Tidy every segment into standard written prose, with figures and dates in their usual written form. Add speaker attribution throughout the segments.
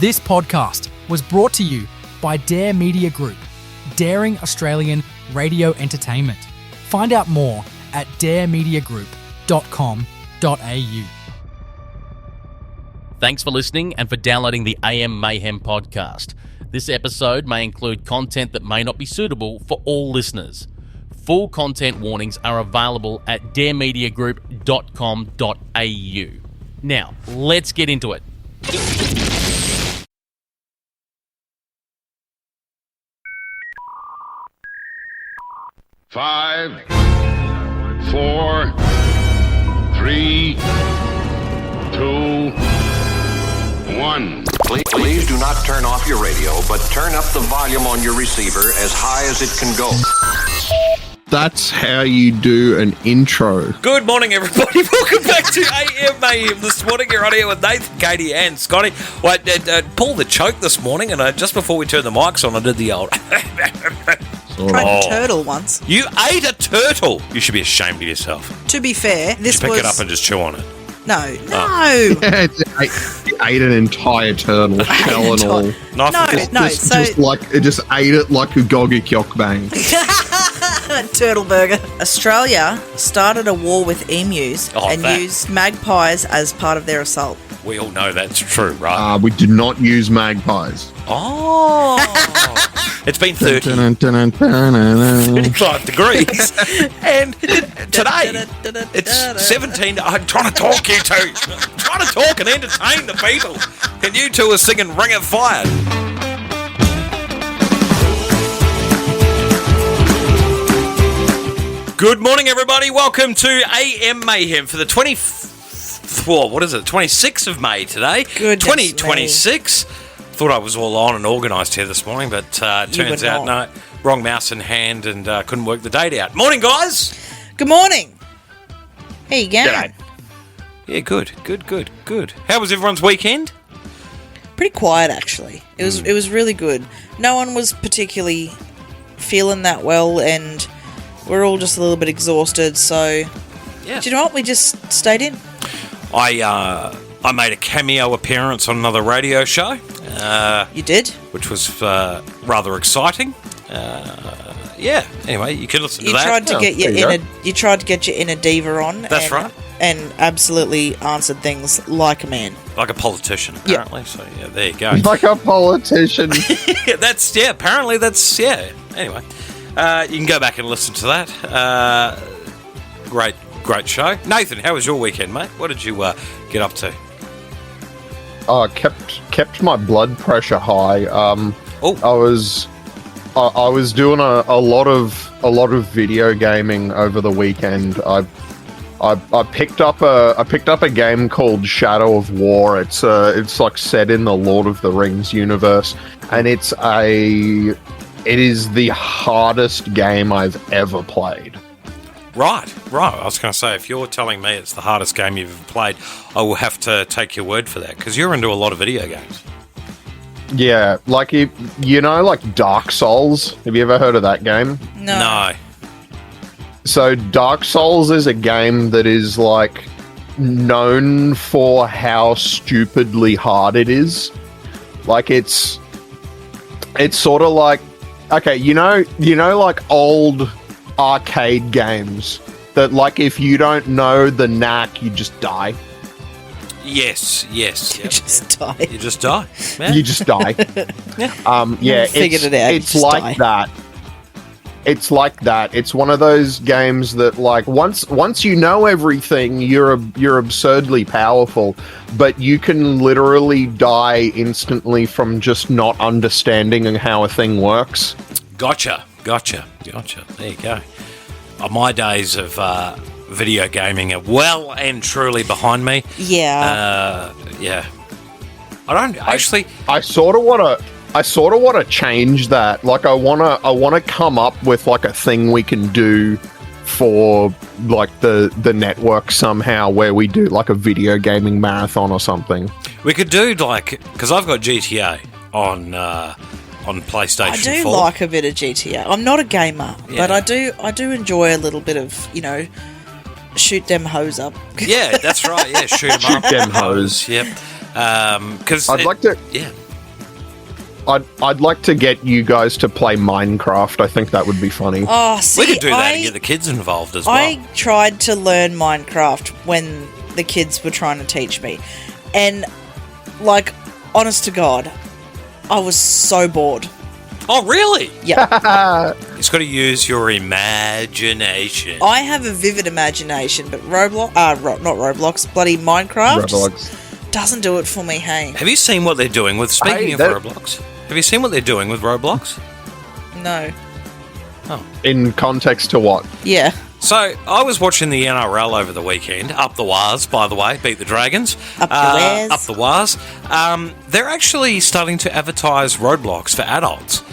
Speaker 1: This podcast was brought to you by Dare Media Group, daring Australian radio entertainment. Find out more at daremediagroup.com.au.
Speaker 2: Thanks for listening and for downloading the AM Mayhem podcast. This episode may include content that may not be suitable for all listeners. Full content warnings are available at daremediagroup.com.au. Now, let's get into it.
Speaker 3: Five, 4, 3, 2, 1.
Speaker 4: Please do not turn off your radio, but turn up the volume on your receiver as high as it can go.
Speaker 5: That's how you do an intro.
Speaker 6: Good morning, everybody. Welcome back to AM Mayhem this morning. You're on here with Nathan, Kaite, and Scotty. Well, I pulled the choke this morning, and just before we turned the mics on, I did the old...
Speaker 7: Tried a turtle once.
Speaker 6: You ate a turtle? You should be ashamed of yourself.
Speaker 7: To be fair, this
Speaker 6: Did you pick
Speaker 7: was...
Speaker 6: it up and just chew on it?
Speaker 7: No.
Speaker 5: Yeah, it ate an entire turtle, shell and all.
Speaker 7: No.
Speaker 5: It just ate it like a Goggy Kyokbang.
Speaker 7: Turtle burger. Australia started a war with emus and used magpies as part of their assault.
Speaker 6: We all know that's true, right?
Speaker 5: We did not use magpies.
Speaker 6: Oh. It's been 35 degrees. And today, it's 17. I'm trying to talk, you two. I'm trying to talk and entertain the people. And you two are singing Ring of Fire. Good morning, everybody. Welcome to AM Mayhem for the 26th of May today.
Speaker 7: Goodness
Speaker 6: 2026. Thought I was all on and organised here this morning, but turns out no, wrong mouse in hand and couldn't work the date out. Morning, guys.
Speaker 7: Good morning. How you going?
Speaker 6: G'day. Yeah, good. How was everyone's weekend?
Speaker 7: Pretty quiet, actually. It was really good. No one was particularly feeling that well, and we're all just a little bit exhausted. So,
Speaker 6: Yeah.
Speaker 7: do you know what? We just stayed in.
Speaker 6: I made a cameo appearance on another radio show.
Speaker 7: You did?
Speaker 6: Which was rather exciting. Yeah. Anyway, you can listen to that.
Speaker 7: You tried to get your inner diva on.
Speaker 6: That's right.
Speaker 7: And absolutely answered things like a man.
Speaker 6: Like a politician, apparently. Yep. So, yeah, there you go.
Speaker 5: Like a politician.
Speaker 6: Apparently that's. Anyway, you can go back and listen to that. Great show. Nathan, how was your weekend, mate? What did you get up to?
Speaker 5: Kept my blood pressure high.
Speaker 6: Oh.
Speaker 5: I was doing a lot of video gaming over the weekend. I picked up a game called Shadow of War. It's like set in the Lord of the Rings universe, and it is the hardest game I've ever played.
Speaker 6: Right. I was going to say, if you're telling me it's the hardest game you've ever played, I will have to take your word for that, because you're into a lot of video games.
Speaker 5: Yeah, like like Dark Souls. Have you ever heard of that game?
Speaker 6: No.
Speaker 5: So Dark Souls is a game that is like known for how stupidly hard it is. Like it's sort of like, okay, you know like old arcade games that, like, if you don't know the knack, you just die.
Speaker 6: Yes. Yep.
Speaker 7: You just die.
Speaker 6: You just die. Man.
Speaker 5: You just die.
Speaker 7: Yeah. Figured it out.
Speaker 5: It's like that. It's like that. It's one of those games that, like, once you know everything, you're absurdly powerful, but you can literally die instantly from just not understanding how a thing works.
Speaker 6: Gotcha. There you go. My days of video gaming are well and truly behind me.
Speaker 7: Yeah.
Speaker 6: Yeah. I don't actually.
Speaker 5: I sort of want to change that. Like, I want to come up with like a thing we can do for like the network somehow, where we do like a video gaming marathon or something.
Speaker 6: We could do like, because I've got GTA on PlayStation 4.
Speaker 7: I do like a bit of GTA. I'm not a gamer, but I do enjoy a little bit of, shoot them hoes up.
Speaker 6: Yeah, that's right. Yeah, shoot them up.
Speaker 5: Shoot them hoes.
Speaker 6: Yep. Because
Speaker 5: I'd like to.
Speaker 6: Yeah.
Speaker 5: I'd like to get you guys to play Minecraft. I think that would be funny.
Speaker 7: Oh, see,
Speaker 6: We could do that and get the kids involved as well.
Speaker 7: I tried to learn Minecraft when the kids were trying to teach me. And, like, honest to God, I was so bored.
Speaker 6: Oh, really?
Speaker 7: Yeah.
Speaker 6: It's got to use your imagination.
Speaker 7: I have a vivid imagination, but not Roblox, bloody Minecraft
Speaker 5: Roblox.
Speaker 7: doesn't do it for me, hey.
Speaker 6: Have you seen what they're doing with... Speaking of Roblox, have you seen what they're doing with Roblox?
Speaker 7: No.
Speaker 5: In context to what?
Speaker 7: Yeah.
Speaker 6: So, I was watching the NRL over the weekend. Up the Wars, by the way. Beat the Dragons.
Speaker 7: Up the
Speaker 6: Wars. They're actually starting to advertise Roblox for adults.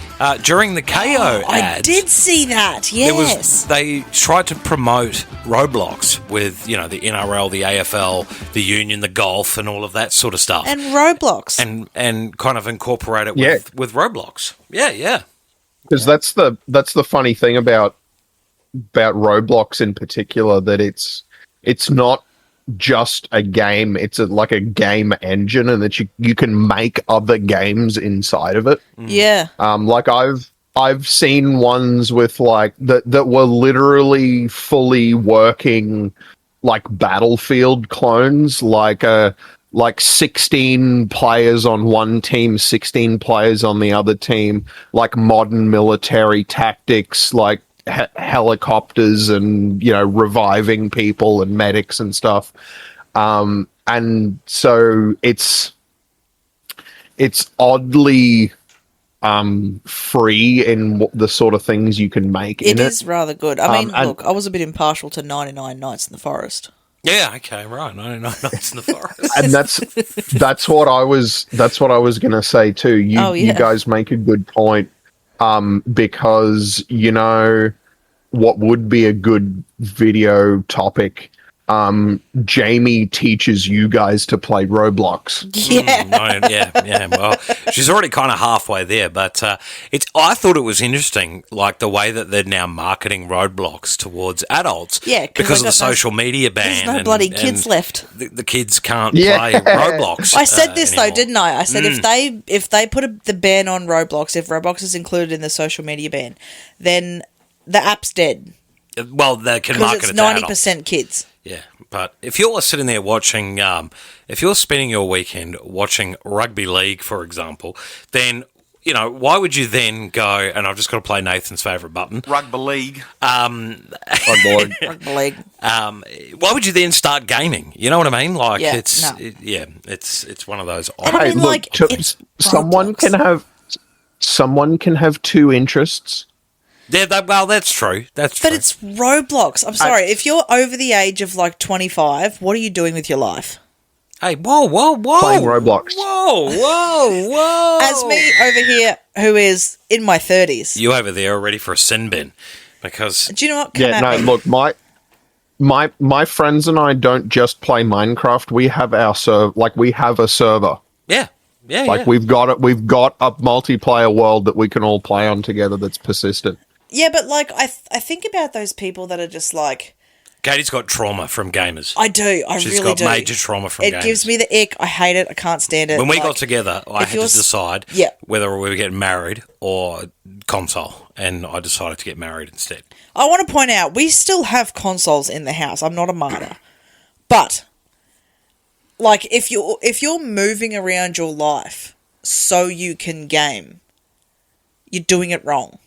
Speaker 6: During the KO ads...
Speaker 7: I did see that, yes.
Speaker 6: They tried to promote Roblox with, the NRL, the AFL, the Union, the golf, and all of that sort of stuff.
Speaker 7: And Roblox.
Speaker 6: And kind of incorporate it with Roblox. Yeah.
Speaker 5: Because that's the funny thing about Roblox in particular, that it's not just a game, it's like a game engine, and that you can make other games inside of it.
Speaker 7: Yeah.
Speaker 5: Like I've seen ones with like that were literally fully working like Battlefield clones, like 16 players on one team, 16 players on the other team, like modern military tactics, like helicopters and reviving people and medics and stuff, and so it's oddly free in the sort of things you can make in it.
Speaker 7: It is rather good. I mean, look, I was a bit impartial to 99 Nights in the Forest.
Speaker 6: Yeah, okay, right. 99 Nights in the Forest.
Speaker 5: And that's what I was gonna say too. You guys make a good point. Because what would be a good video topic, Jamie teaches you guys to play Roblox.
Speaker 7: Yeah.
Speaker 6: Well, she's already kind of halfway there, but I thought it was interesting, like the way that they're now marketing Roblox towards adults.
Speaker 7: Yeah,
Speaker 6: because of the social media ban.
Speaker 7: There's no bloody kids left.
Speaker 6: The kids can't play Roblox.
Speaker 7: I said this
Speaker 6: anymore.
Speaker 7: though, didn't I? I said if they put the ban on Roblox, if Roblox is included in the social media ban, then the app's dead.
Speaker 6: Well, they can market it to
Speaker 7: because it's 90%
Speaker 6: adults.
Speaker 7: kids.
Speaker 6: Yeah, but if you're sitting there watching, if you're spending your weekend watching rugby league, for example, then, why would you then go, and I've just got to play Nathan's favourite button.
Speaker 8: Rugby league.
Speaker 7: Rugby league.
Speaker 6: Why would you then start gaming? You know what I mean? Like, it's one of those.
Speaker 7: And I mean,
Speaker 5: look,
Speaker 7: it's
Speaker 5: someone can have two interests.
Speaker 6: Yeah, that's true. That's
Speaker 7: But
Speaker 6: true.
Speaker 7: it's Roblox. I'm sorry. If you're over the age of 25, what are you doing with your life?
Speaker 6: Hey, whoa.
Speaker 5: Playing Roblox.
Speaker 6: Whoa.
Speaker 7: As me over here, who is in my 30s.
Speaker 6: You over there are ready for a sin bin. Because...
Speaker 7: Do you know what? Come at me.
Speaker 5: Look, my friends and I don't just play Minecraft. We have we have a server.
Speaker 6: Yeah.
Speaker 5: We've got a multiplayer world that we can all play on together that's persistent.
Speaker 7: Yeah, but I think about those people that are just like...
Speaker 6: Katie's got trauma from gamers.
Speaker 7: I do. She's
Speaker 6: got major trauma from gamers.
Speaker 7: It gives me the ick. I hate it. I can't stand it.
Speaker 6: When we got together, I had to decide whether we were getting married or console, and I decided to get married instead.
Speaker 7: I want to point out, we still have consoles in the house. I'm not a martyr. But, if you're moving around your life so you can game, you're doing it wrong.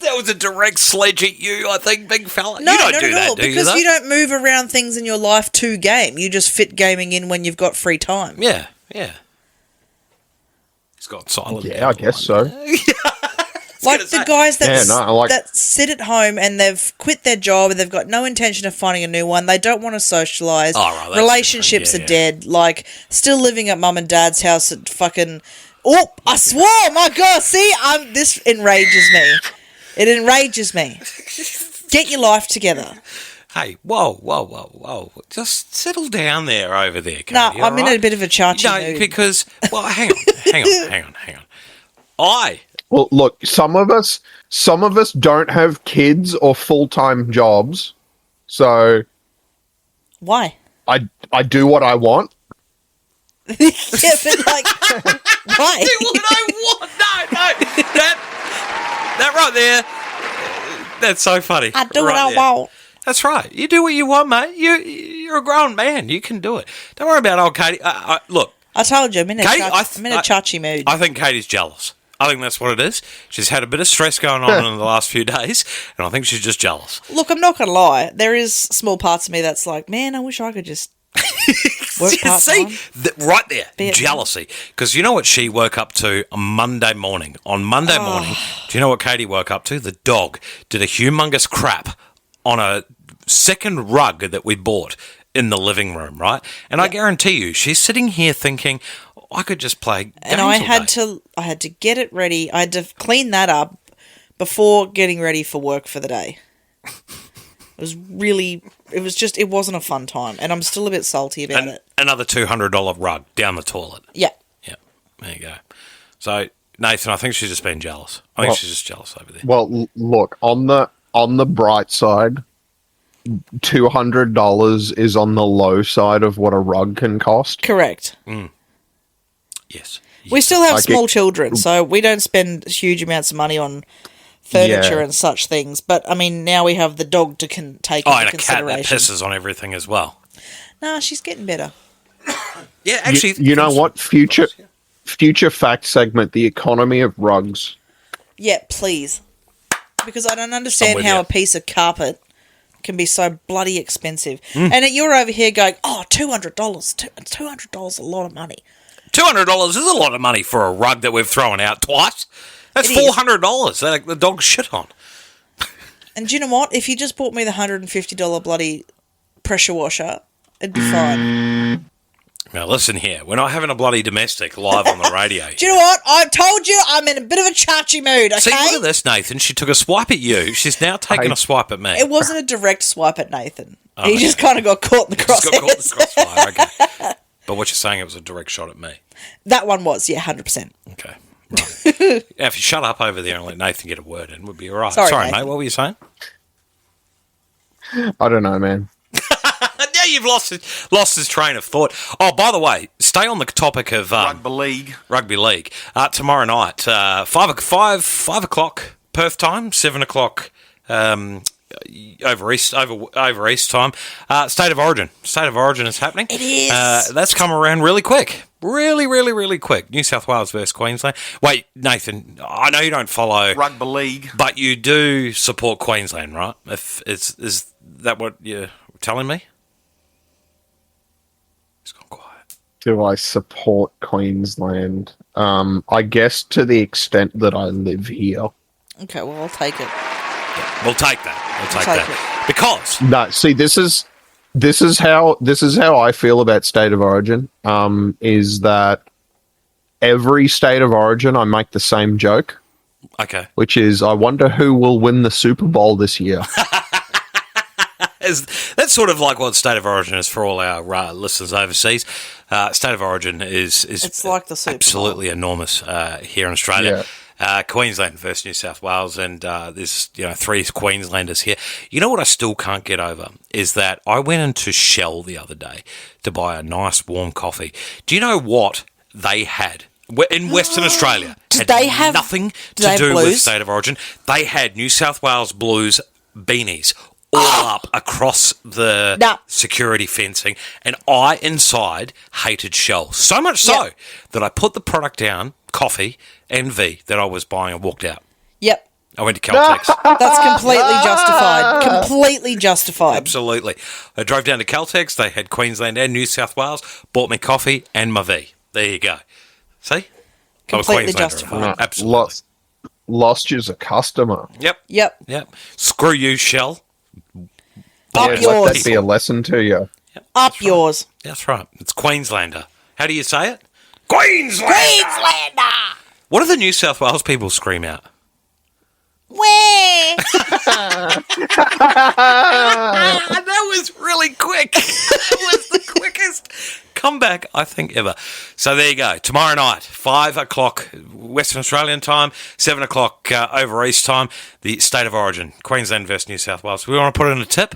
Speaker 6: That was a direct sledge at you, I think, big fella.
Speaker 7: No,
Speaker 6: you don't
Speaker 7: not
Speaker 6: do
Speaker 7: at
Speaker 6: that,
Speaker 7: all,
Speaker 6: do
Speaker 7: because
Speaker 6: you,
Speaker 7: you don't move around things in your life to game. You just fit gaming in when you've got free time.
Speaker 6: Yeah. He's got silent.
Speaker 5: Yeah, I guess so.
Speaker 7: The guys that sit at home and they've quit their job and they've got no intention of finding a new one. They don't want to socialise.
Speaker 6: Oh, right,
Speaker 7: relationships are dead. Still living at mum and dad's house at fucking... Oh, I swore! My God, see? This enrages me. It enrages me. Get your life together.
Speaker 6: Hey, whoa. Just settle down there over there, Katie.
Speaker 7: No, I'm in a bit of a charging mood.
Speaker 6: Because... Well, hang on.
Speaker 5: Well, look, some of us don't have kids or full-time jobs, so...
Speaker 7: Why?
Speaker 5: I do what I want.
Speaker 7: Yeah, but like, why?
Speaker 6: Do what I want. No. That right there. That's so funny.
Speaker 7: I do
Speaker 6: right
Speaker 7: what I
Speaker 6: there.
Speaker 7: want.
Speaker 6: That's right. You do what you want, mate. You're a grown man. You can do it. Don't worry about old Katie. Look,
Speaker 7: I told you, I'm in a
Speaker 6: Katie,
Speaker 7: chachi mood.
Speaker 6: I think Katie's jealous. I think that's what it is. She's had a bit of stress going on in the last few days, and I think she's just jealous.
Speaker 7: Look, I'm not going to lie. There is small parts of me that's like, man, I wish I could just work part-time.
Speaker 6: See, right there, jealousy. Because you know what she woke up to on Monday morning? On Monday morning, do you know what Katie woke up to? The dog did a humongous crap on a second rug that we bought in the living room, right? And I guarantee you, she's sitting here thinking, I could just play games
Speaker 7: and I had
Speaker 6: all day.
Speaker 7: to get it ready. I had to clean that up before getting ready for work for the day. It wasn't a fun time, and I'm still a bit salty about it.
Speaker 6: Another $200 rug down the toilet.
Speaker 7: Yeah.
Speaker 6: Yeah, there you go. So, Nathan, I think she's just been jealous. I think she's just jealous over there.
Speaker 5: Well, look, on the bright side, $200 is on the low side of what a rug can cost.
Speaker 7: Correct.
Speaker 6: Yes.
Speaker 7: We still have small children, so we don't spend huge amounts of money on furniture and such things. But, I mean, now we have the dog to take into
Speaker 6: and a cat
Speaker 7: consideration.
Speaker 6: that pisses on everything as well.
Speaker 7: Nah, she's getting better.
Speaker 6: Yeah, actually...
Speaker 5: You know what? Future fact segment, the economy of rugs.
Speaker 7: Yeah, please. Because I don't understand how a piece of carpet can be so bloody expensive. And you're over here going, $200. $200 a lot of money.
Speaker 6: $200 is a lot of money for a rug that we've thrown out twice. That's $400 that the dog shit on.
Speaker 7: And do you know what? If you just bought me the $150 bloody pressure washer, it'd be fine.
Speaker 6: Now, listen here. We're not having a bloody domestic live on the radio.
Speaker 7: Do you know what? I told you I'm in a bit of a chachi mood, okay?
Speaker 6: See, look at this, Nathan. She took a swipe at you. She's now taking a swipe at me.
Speaker 7: It wasn't a direct swipe at Nathan. He just kind of got caught in the crosshairs.
Speaker 6: Just got caught in the crossfire, okay. But what you're saying, it was a direct shot at me.
Speaker 7: That one was, 100%.
Speaker 6: Okay, right. Now, if you shut up over there and let Nathan get a word in, we'd be all right. Sorry mate, what were you saying?
Speaker 5: I don't know, man.
Speaker 6: Now you've lost his train of thought. Oh, by the way, stay on the topic of Rugby league. Tomorrow night, 5 o'clock Perth time, 7 o'clock over east time. State of Origin is happening.
Speaker 7: It is.
Speaker 6: That's come around really quick. Really quick. New South Wales versus Queensland. Wait, Nathan, I know you don't follow
Speaker 8: rugby league,
Speaker 6: but you do support Queensland, right? Is that what you're telling me? It's gone quiet.
Speaker 5: Do I support Queensland? I guess to the extent that I live here.
Speaker 7: Okay, well, I'll take it.
Speaker 6: Yeah, we'll take that. We'll take that. Because
Speaker 5: no, see, this is how I feel about State of Origin. Is that every State of Origin I make the same joke.
Speaker 6: Okay.
Speaker 5: Which is, I wonder who will win the Super Bowl this year.
Speaker 6: That's sort of like what State of Origin is for all our listeners overseas. State of Origin is
Speaker 7: it's like the Super
Speaker 6: absolutely
Speaker 7: Bowl.
Speaker 6: Enormous here in Australia. Yeah. Queensland versus New South Wales, and there's 3 Queenslanders here. You know what I still can't get over is that I went into Shell the other day to buy a nice warm coffee. Do you know what they had in Western Australia?
Speaker 7: Did they have
Speaker 6: nothing to do with State of Origin? They had New South Wales Blues beanies all up across the security fencing, and I inside hated Shell so much so that I put the product down, coffee and V, that I was buying, and walked out.
Speaker 7: Yep.
Speaker 6: I went to Caltex.
Speaker 7: That's completely justified. Completely justified.
Speaker 6: Absolutely. I drove down to Caltex. They had Queensland and New South Wales. Bought me coffee and my V. There you go. See?
Speaker 7: Completely justified.
Speaker 6: Absolutely.
Speaker 5: Lost you as a customer.
Speaker 6: Yep. Screw you, Shell.
Speaker 7: Up
Speaker 5: Let
Speaker 7: yours.
Speaker 5: that be a lesson to you.
Speaker 6: Yep,
Speaker 7: Up yours.
Speaker 6: Right. That's right. It's Queenslander. How do you say it? Queenslander! What do the New South Wales people scream out?
Speaker 7: Where?
Speaker 6: That was really quick. That was the quickest comeback, I think, ever. So there you go. Tomorrow night, 5 o'clock Western Australian time, 7 o'clock over East time, the State of Origin, Queensland versus New South Wales. We want to put in a tip.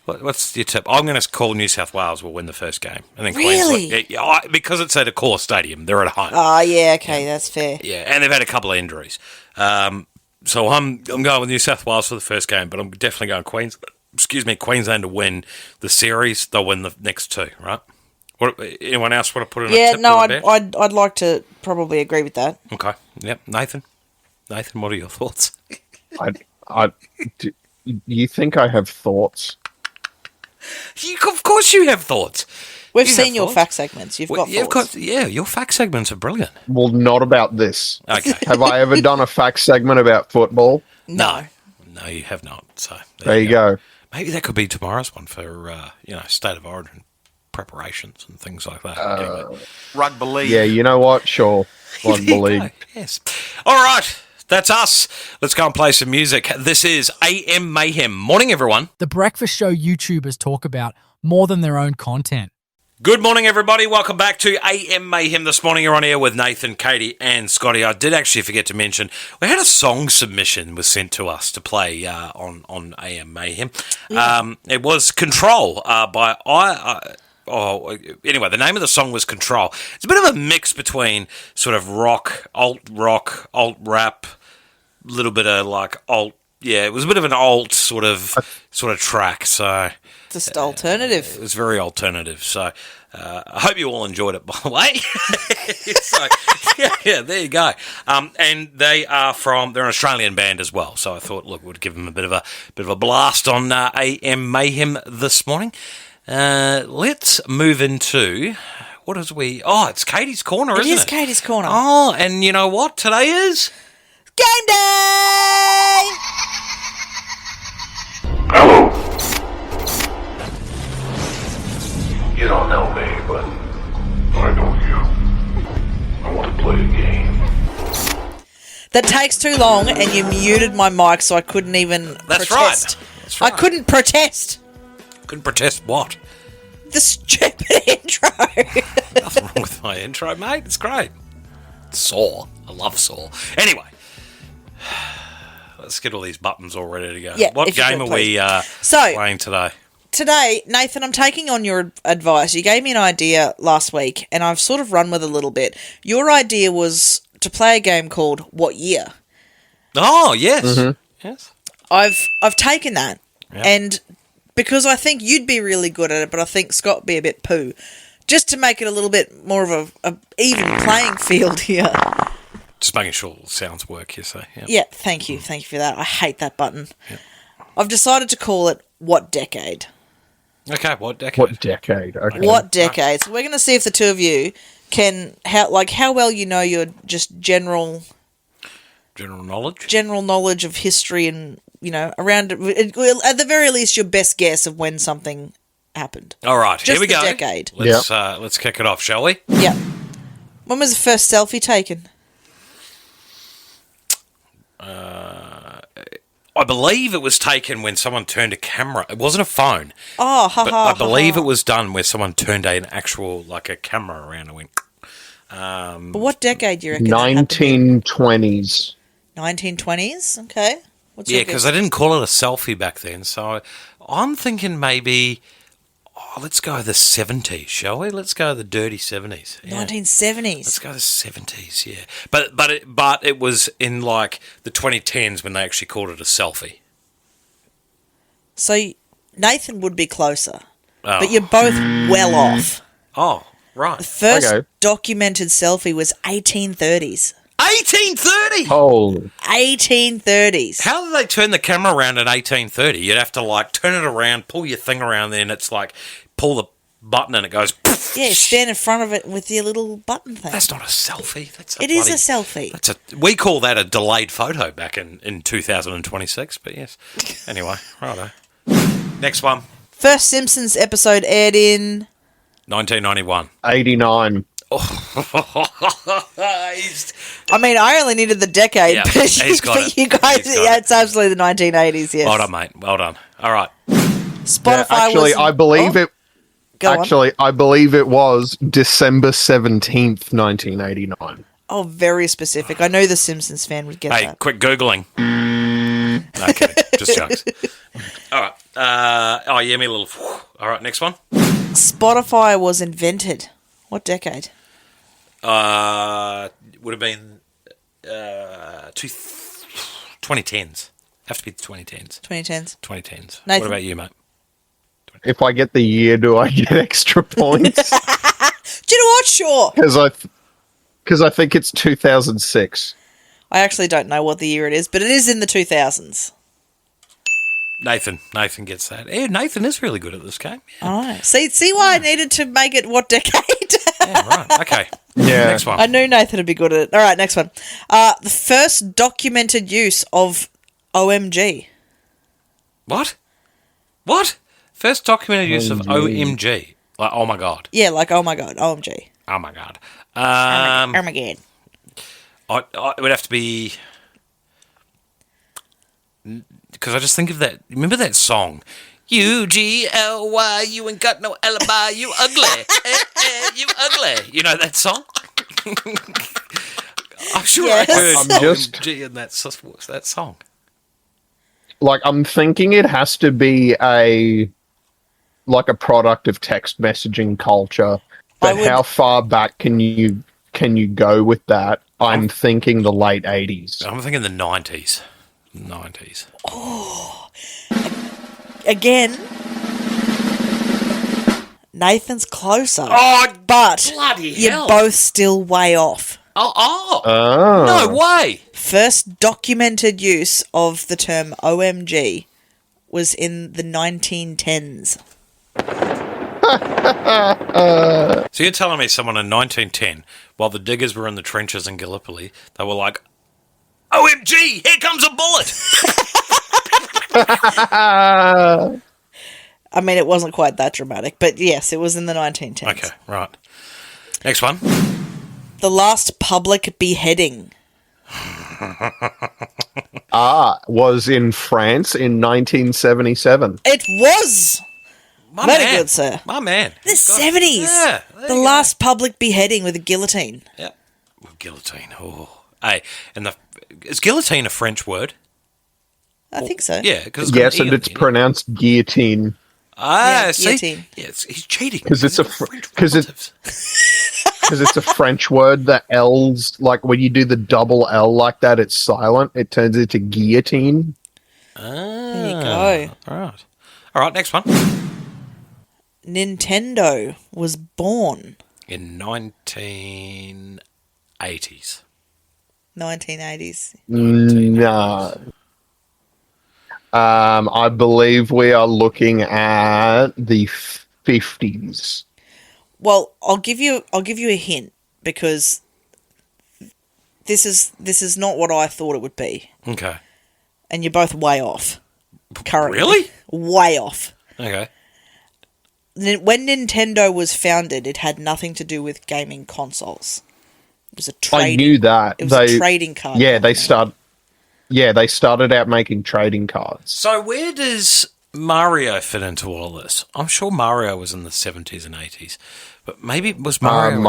Speaker 6: What's your tip? I'm going to call New South Wales will win the first game. I think
Speaker 7: Really?
Speaker 6: Queensland, because it's at a core stadium. They're at home.
Speaker 7: Oh, yeah, okay, that's fair.
Speaker 6: Yeah, and they've had a couple of injuries. So I'm going with New South Wales for the first game, but I'm definitely going Queensland to win the series. They'll win the next two, right? Anyone else want to put in a tip?
Speaker 7: No, I'd like to probably agree with that.
Speaker 6: Okay. Yep. Nathan, what are your thoughts?
Speaker 5: You think I have thoughts?
Speaker 6: Of course you have thoughts.
Speaker 7: We've seen your fact segments. You've got thoughts.
Speaker 6: Your fact segments are brilliant.
Speaker 5: Well, not about this.
Speaker 6: Okay.
Speaker 5: Have I ever done a fact segment about football?
Speaker 6: No, you have not. So
Speaker 5: there you go.
Speaker 6: Maybe that could be tomorrow's one for State of Origin preparations and things like that.
Speaker 4: Rugby league.
Speaker 5: Yeah, you know what? Sure. Rugby league.
Speaker 6: Yes. All right. That's us. Let's go and play some music. This is AM Mayhem. Morning, everyone.
Speaker 1: The breakfast show YouTubers talk about more than their own content.
Speaker 6: Good morning, everybody. Welcome back to AM Mayhem. This morning you're on air with Nathan, Kaite, and Scotty. I did actually forget to mention, we had a song submission was sent to us to play on AM Mayhem. Yeah. It was Control by anyway, the name of the song was Control. It's a bit of a mix between sort of rock, alt-rap, little bit of like alt. Yeah, it was a bit of an alt sort of track. So
Speaker 7: just alternative.
Speaker 6: It was very alternative. So I hope you all enjoyed it, by the way. So yeah, there you go. And they're an Australian band as well. So I thought, look, we'd give them a bit of a blast on AM Mayhem this morning. Let's move into it's Katie's Corner, isn't it?
Speaker 7: It is Katie's Corner.
Speaker 6: Oh, and you know what? Today is
Speaker 7: game day!
Speaker 3: Hello. You don't know me, but I know you. I want to play a game.
Speaker 7: That takes too long, and you muted my mic, so I couldn't even
Speaker 6: That's
Speaker 7: protest.
Speaker 6: Right. That's right.
Speaker 7: I couldn't protest.
Speaker 6: Couldn't protest what?
Speaker 7: The stupid intro.
Speaker 6: Nothing wrong with my intro, mate. It's great. Saw. I love Saw. Anyway, let's get all these buttons all ready to go.
Speaker 7: Yeah,
Speaker 6: what game are we playing today?
Speaker 7: Today, Nathan, I'm taking on your advice. You gave me an idea last week, and I've sort of run with it a little bit. Your idea was to play a game called What Year?
Speaker 6: Oh, yes.
Speaker 5: Mm-hmm.
Speaker 6: Yes.
Speaker 7: I've taken that,
Speaker 6: Yep.
Speaker 7: and because I think you'd be really good at it, but I think Scott would be a bit poo. Just to make it a little bit more of a even playing field here.
Speaker 6: Just making sure sounds work, you say. Yep.
Speaker 7: Yeah, thank you. Thank you for that. I hate that button.
Speaker 6: Yep.
Speaker 7: I've decided to call it What Decade?
Speaker 6: Okay, what decade?
Speaker 5: What decade? Okay.
Speaker 7: What decade? So we're going to see if the two of you can, how well you know your just general knowledge of history and, around, at the very least, your best guess of when something happened.
Speaker 6: All right,
Speaker 7: just
Speaker 6: here we go.
Speaker 7: Decade.
Speaker 6: Let's kick it off, shall we?
Speaker 7: Yeah. When was the first selfie taken?
Speaker 6: I believe it was taken when someone turned a camera. It wasn't a phone.
Speaker 7: Oh,
Speaker 6: but I believe it was done where someone turned an actual, a camera around and went...
Speaker 7: But what decade do you reckon
Speaker 5: 1920s.
Speaker 7: 1920s? Okay. What's
Speaker 6: yeah, because they didn't call it a selfie back then. So I'm thinking maybe... let's go the 70s, shall we? Let's go the dirty 70s. Yeah.
Speaker 7: 1970s.
Speaker 6: Let's go the 70s, yeah. But it was in the 2010s when they actually called it a selfie.
Speaker 7: So Nathan would be closer, but you're both well off.
Speaker 6: Oh, right.
Speaker 7: The first documented selfie was 1830s.
Speaker 6: 1830?
Speaker 5: Oh.
Speaker 7: 1830s.
Speaker 6: How did they turn the camera around in 1830? You'd have to turn it around, pull your thing around there, and it's pull the button and it goes...
Speaker 7: Yeah, stand in front of it with your little button thing.
Speaker 6: That's not a selfie.
Speaker 7: It is a selfie.
Speaker 6: We call that a delayed photo back in 2026, but yes. Anyway, righto. Next one.
Speaker 7: First Simpsons episode aired in...
Speaker 6: 1991.
Speaker 5: 89.
Speaker 7: I only needed the decade,
Speaker 6: yeah,
Speaker 7: but
Speaker 6: he's got it.
Speaker 7: You guys, it's absolutely the 1980s, yes.
Speaker 6: Well done, mate. Well done. All right.
Speaker 7: Spotify was...
Speaker 5: I believe it was December 17th, 1989.
Speaker 7: Oh, very specific. I know the Simpsons fan would get that.
Speaker 6: Hey, quick Googling. Okay, just jokes. All right. Yeah, me a little. All right, next one.
Speaker 7: Spotify was invented. What decade?
Speaker 6: Would have been 2010s. Have to be the 2010s.
Speaker 7: 2010s.
Speaker 6: 2010s.
Speaker 7: Nathan?
Speaker 6: What about you, mate?
Speaker 5: If I get the year, do I get extra points?
Speaker 7: Do you know what? Sure.
Speaker 5: Because I think it's 2006.
Speaker 7: I actually don't know what the year it is, but it is in the 2000s.
Speaker 6: Nathan gets that. Yeah, Nathan is really good at this game. Yeah.
Speaker 7: All right. See why I needed to make it what decade?
Speaker 6: Yeah, right. Okay.
Speaker 5: Yeah.
Speaker 6: Next one.
Speaker 7: I knew Nathan would be good at it. All right, next one. The first documented use of OMG.
Speaker 6: What? First documented use of OMG. Like, oh my god.
Speaker 7: Yeah, like, oh my God, OMG.
Speaker 6: Oh my god.
Speaker 7: Oh my God.
Speaker 6: It would have to be... Because I just think of that... Remember that song? UGLY, you ain't got no alibi, you ugly. You ugly. You know that song? I'm sure
Speaker 7: Yes.
Speaker 6: I heard
Speaker 5: I'm just-
Speaker 6: OMG in that song.
Speaker 5: Like, I'm thinking it has to be a product of text messaging culture. But how far back can you go with that? I'm thinking the late 80s.
Speaker 6: I'm thinking the 90s.
Speaker 7: Oh. Again, Nathan's closer.
Speaker 6: Oh,
Speaker 7: but
Speaker 6: bloody
Speaker 7: you're
Speaker 6: hell.
Speaker 7: both still way off.
Speaker 6: Oh.
Speaker 5: Oh.
Speaker 6: No way.
Speaker 7: First documented use of the term OMG was in the 1910s.
Speaker 6: So you're telling me someone in 1910, while the diggers were in the trenches in Gallipoli, they were like, OMG, here comes a bullet!
Speaker 7: I mean, it wasn't quite that dramatic, but yes, it was in the 1910s.
Speaker 6: Okay, right. Next one.
Speaker 7: The last public beheading.
Speaker 5: Was in France in 1977.
Speaker 7: It was!
Speaker 6: My
Speaker 7: Very
Speaker 6: man.
Speaker 7: good, sir.
Speaker 6: My man.
Speaker 7: The 70s.
Speaker 6: Yeah, there
Speaker 7: The
Speaker 6: you go.
Speaker 7: last public beheading with a guillotine.
Speaker 6: Yeah. Well, guillotine. Oh. Hey, and is guillotine a French word?
Speaker 7: I think so.
Speaker 6: Yeah, because
Speaker 5: Yes, and it's pronounced guillotine.
Speaker 6: Ah,
Speaker 7: Yeah,
Speaker 6: see?
Speaker 7: guillotine.
Speaker 6: Yeah, he's cheating.
Speaker 5: Because it's a
Speaker 6: French
Speaker 5: because it's a French word. The L's, like when you do the double L like that, it's silent. It turns into guillotine.
Speaker 7: There you go.
Speaker 6: All right, next one.
Speaker 7: Nintendo was born
Speaker 6: In 1980s.
Speaker 7: 1980s.
Speaker 5: No. I believe we are looking at the 50s.
Speaker 7: Well, I'll give you a hint because this is not what I thought it would be,
Speaker 6: Okay.
Speaker 7: and you're both way off. Currently,
Speaker 6: Really?
Speaker 7: way off.
Speaker 6: Okay.
Speaker 7: When Nintendo was founded, it had nothing to do with gaming consoles. It was a
Speaker 5: I
Speaker 7: trading.
Speaker 5: knew that.
Speaker 7: It was a trading card.
Speaker 5: Yeah, they
Speaker 7: company.
Speaker 5: started out making trading cards.
Speaker 6: So where does Mario fit into all this? I'm sure Mario was in the 70s and 80s, but maybe it was Mario.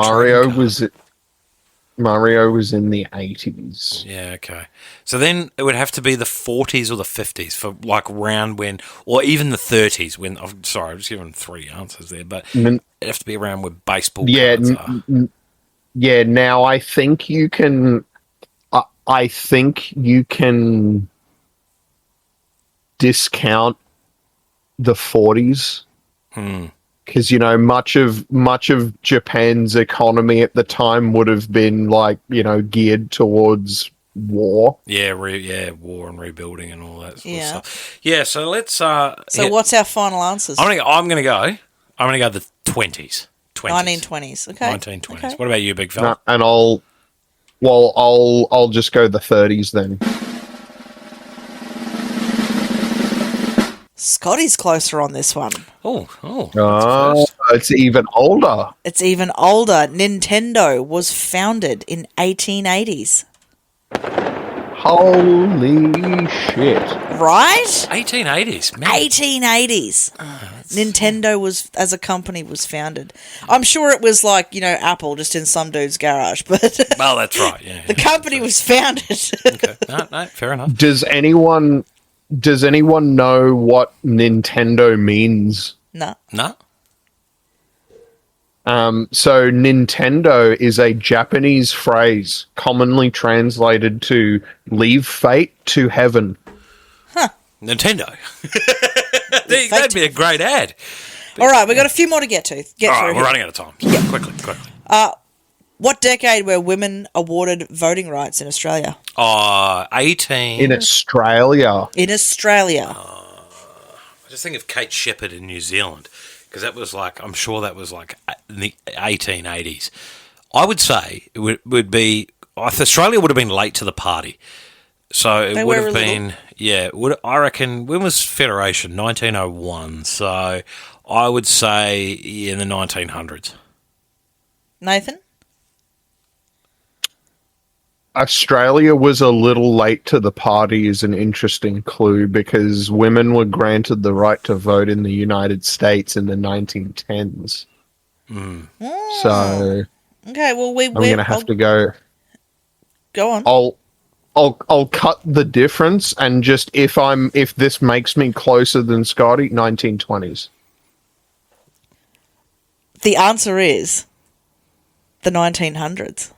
Speaker 5: Mario was in the 80s.
Speaker 6: Yeah, okay. So then it would have to be the 40s or the 50s for like around when, or even the 30s when. I'm sorry, I'm just giving 3 answers there, but it'd have to be around where baseball cards are.
Speaker 5: Yeah. Now I think you can. I think you can discount the 40s. Because much of Japan's economy at the time would have been geared towards war.
Speaker 6: Yeah, war and rebuilding and all that sort of
Speaker 7: Yeah.
Speaker 6: stuff. Yeah, so let's.
Speaker 7: So what's our final answers?
Speaker 6: I'm gonna go the 20s.
Speaker 7: 1920s. Okay.
Speaker 6: 1920s.
Speaker 7: Okay.
Speaker 6: What about you, big fella?
Speaker 5: And I'll just go the 30s then.
Speaker 7: Scotty's closer on this one.
Speaker 6: Oh.
Speaker 5: It's even older.
Speaker 7: It's even older. Nintendo was founded in 1880s.
Speaker 5: Holy shit.
Speaker 7: Right?
Speaker 6: 1880s, man.
Speaker 7: 1880s. Nintendo was, as a company, was founded. I'm sure it was like, Apple just in some dude's garage, but
Speaker 6: Well, that's right, yeah.
Speaker 7: the company was founded.
Speaker 6: Okay. No, fair enough.
Speaker 5: Does anyone Does anyone know what Nintendo means?
Speaker 7: No.
Speaker 6: No?
Speaker 5: So Nintendo is a Japanese phrase commonly translated to leave fate to heaven.
Speaker 6: Nintendo. That'd be a great ad.
Speaker 7: All right, we've got a few more to get to.
Speaker 6: All
Speaker 7: through
Speaker 6: right, we're
Speaker 7: here.
Speaker 6: running out of time. Yeah. Quickly.
Speaker 7: What decade were women awarded voting rights in Australia?
Speaker 6: 18.
Speaker 5: In Australia.
Speaker 7: In Australia.
Speaker 6: I just think of Kate Shepherd in New Zealand, because that was like, I'm sure that was like in the 1880s. I would say it would be, Australia would have been late to the party. So it would have been, I reckon, when was Federation? 1901. So I would say in the 1900s.
Speaker 7: Nathan?
Speaker 5: Australia was a little late to the party is an interesting clue because women were granted the right to vote in the United States in the 1910s. So
Speaker 7: Okay, well,
Speaker 5: I'm going to have to go.
Speaker 7: Go on.
Speaker 5: I'll cut the difference and just if this makes me closer than Scotty, 1920s.
Speaker 7: The answer is the 1900s.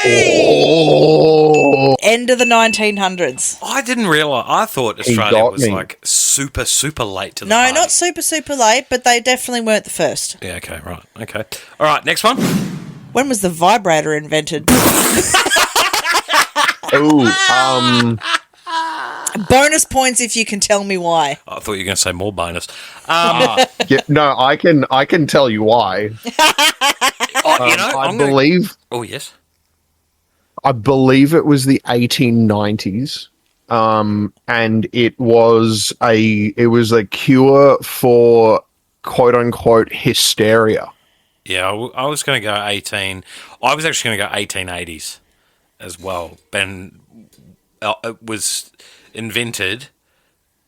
Speaker 5: Oh,
Speaker 7: End of the 1900s.
Speaker 6: I didn't realise. I thought Australia
Speaker 5: got
Speaker 6: was
Speaker 5: me.
Speaker 6: like super, super late to the
Speaker 7: No,
Speaker 6: party.
Speaker 7: not super, super late, but they definitely weren't the first.
Speaker 6: Yeah, okay, right. Okay. All right, next one.
Speaker 7: When was the vibrator invented? Bonus points if you can tell me why.
Speaker 6: I thought you were going to say more bonus.
Speaker 5: yeah, no, I can tell you why.
Speaker 6: I
Speaker 5: believe.
Speaker 6: Oh, yes.
Speaker 5: I believe it was the 1890s, and it was a cure for quote unquote hysteria.
Speaker 6: Yeah, I was going to go 18. I was actually going to go 1880s as well. And it was invented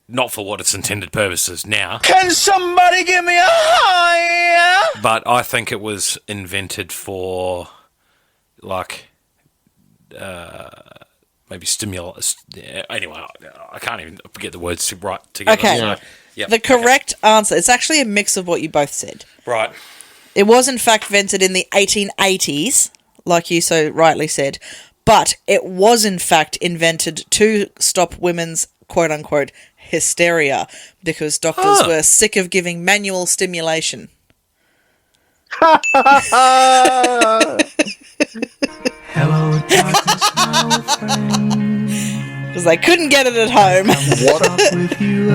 Speaker 6: not for what its intended purposes now.
Speaker 8: Can somebody give me a high?
Speaker 6: But I think it was invented for like maybe stimulus. Anyway, I can't even get the words right together.
Speaker 7: Okay.
Speaker 6: So, yep.
Speaker 7: The correct answer, it's actually a mix of what you both said.
Speaker 6: Right.
Speaker 7: It was in fact invented in the 1880s, like you so rightly said, but it was in fact invented to stop women's quote-unquote hysteria because doctors were sick of giving manual stimulation.
Speaker 8: Hello, darkness, my old friend.
Speaker 7: Because they couldn't get it at home.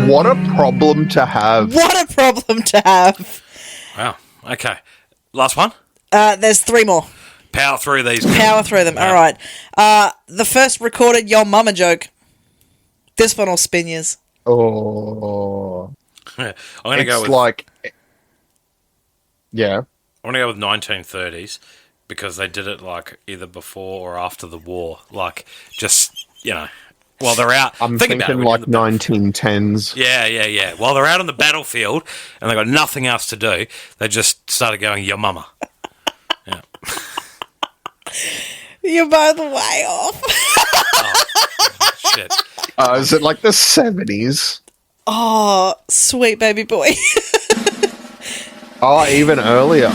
Speaker 5: What a problem to have.
Speaker 7: What a problem to have.
Speaker 6: Wow. Okay. Last one.
Speaker 7: There's three more.
Speaker 6: Power through these.
Speaker 7: Power through them. All right. The first recorded Yo Mama joke. This one will spin yous.
Speaker 5: Oh,
Speaker 6: I'm going to go with
Speaker 5: yeah.
Speaker 6: I'm going to go with 1930s because they did it like either before or after the war. Like just, while they're out.
Speaker 5: I'm
Speaker 6: Think about
Speaker 5: thinking
Speaker 6: it,
Speaker 5: like 1910s.
Speaker 6: Yeah. While they're out on the battlefield and they've got nothing else to do, they just started going, Yo Mama. Yeah.
Speaker 7: You're both way off.
Speaker 6: Shit.
Speaker 5: Is it like the 70s?
Speaker 7: Oh, sweet baby boy.
Speaker 5: Oh, even earlier.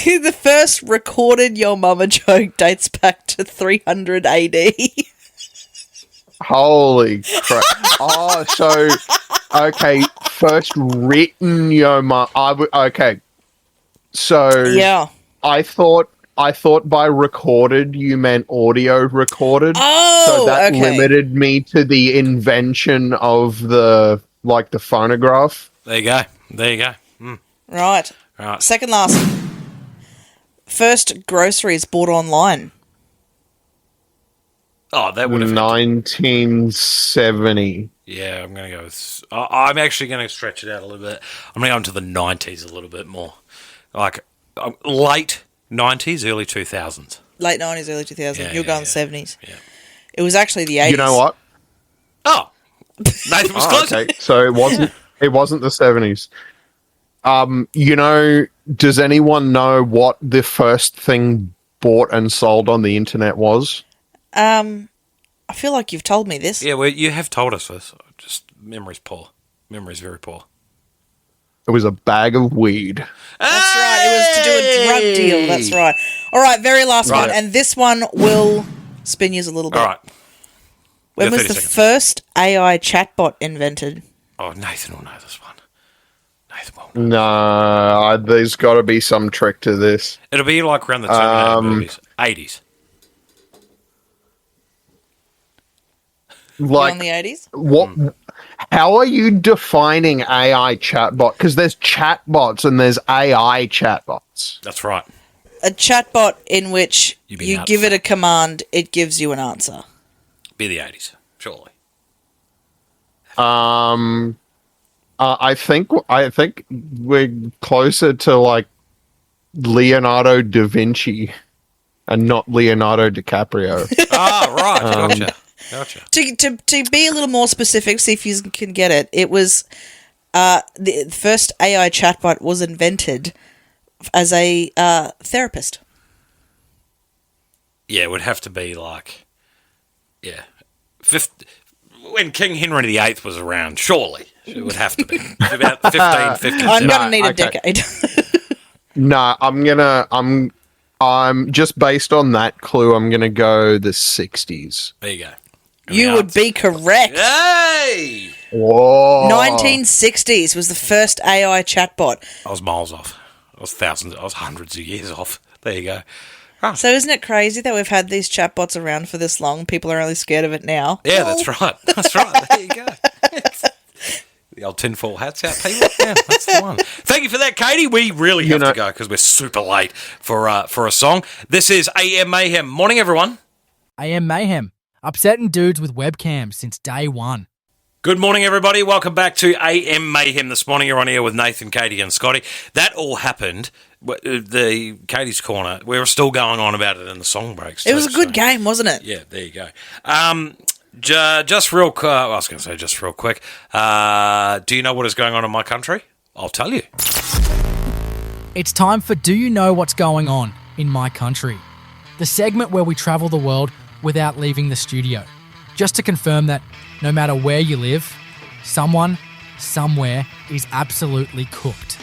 Speaker 7: The first recorded Yo Mama joke dates back to 300 AD.
Speaker 5: Holy crap. Oh, so, okay, first written Yo Mama. Okay. So,
Speaker 7: Yeah.
Speaker 5: I thought by recorded you meant audio recorded.
Speaker 7: Oh,
Speaker 5: so that
Speaker 7: okay.
Speaker 5: limited me to the invention of the phonograph.
Speaker 6: There you go. Mm.
Speaker 7: Right. Second last. First groceries bought online.
Speaker 6: Oh, that would have
Speaker 5: 1970.
Speaker 6: Yeah, I'm going to go with... I'm actually going to stretch it out a little bit. I'm going to go into the 90s a little bit more. Like, late 90s, early 2000s.
Speaker 7: Late 90s, early 2000s.
Speaker 6: Yeah,
Speaker 7: You're
Speaker 6: yeah,
Speaker 7: going
Speaker 6: yeah.
Speaker 7: 70s.
Speaker 6: Yeah.
Speaker 7: It was actually the 80s.
Speaker 5: You know what?
Speaker 6: Oh! Nathan was close.
Speaker 5: Okay, so it wasn't the 70s. Does anyone know what the first thing bought and sold on the internet was?
Speaker 7: I feel like you've told me this.
Speaker 6: Yeah, well, you have told us this. Just memory's poor. Memory's very poor.
Speaker 5: It was a bag of weed.
Speaker 7: That's right. It was to do a drug deal. That's right. All right, very last one. And this one will spin you a little bit.
Speaker 6: All right.
Speaker 7: When was the first AI chatbot invented?
Speaker 6: Oh, Nathan will know this one. Nathan will know.
Speaker 5: No, there's got to be some trick to this.
Speaker 6: It'll be like around the Terminator movies. 80s.
Speaker 5: Like
Speaker 7: in the 80s?
Speaker 5: What? How are you defining AI chatbot? Because there's chatbots and there's AI chatbots.
Speaker 6: That's right.
Speaker 7: A chatbot in which you give it a command, it gives you an answer.
Speaker 6: Be the 80s, surely.
Speaker 5: I think we're closer to like Leonardo da Vinci and not Leonardo DiCaprio.
Speaker 6: Right. Gotcha.
Speaker 7: To be a little more specific, see if you can get it. It was the first AI chatbot was invented as a therapist.
Speaker 6: Yeah, it would have to be like, when King Henry VIII was around, surely. It would have to be. About 15, 15.
Speaker 7: I'm going to need a decade.
Speaker 5: No, I'm just based on that clue, I'm going to go the 60s.
Speaker 6: There you go.
Speaker 7: You would be correct.
Speaker 6: Hey!
Speaker 5: Whoa.
Speaker 7: 1960s was the first AI chatbot.
Speaker 6: I was miles off. I was hundreds of years off. There you go.
Speaker 7: So isn't it crazy that we've had these chatbots around for this long? People are only scared of it now.
Speaker 6: Yeah, that's right. That's right. There you go. The old tinfoil hats out, people. Yeah, that's the one. Thank you for that, Katie. We really have to go because we're super late for a song. This is AM Mayhem. Morning, everyone.
Speaker 1: AM Mayhem. Upsetting dudes with webcams since day one.
Speaker 6: Good morning, everybody. Welcome back to AM Mayhem. This morning you're on here with Nathan, Katie and Scotty. That all happened, the Katie's Corner, we were still going on about it in the song breaks too,
Speaker 7: it was a good game, wasn't it?
Speaker 6: Yeah, there you go. Just real quick, I was going to say just real quick, do you know what is going on in my country? I'll tell you.
Speaker 1: It's time for Do You Know What's Going On in My Country? The segment where we travel the world without leaving the studio. Just to confirm that no matter where you live, someone, somewhere is absolutely cooked.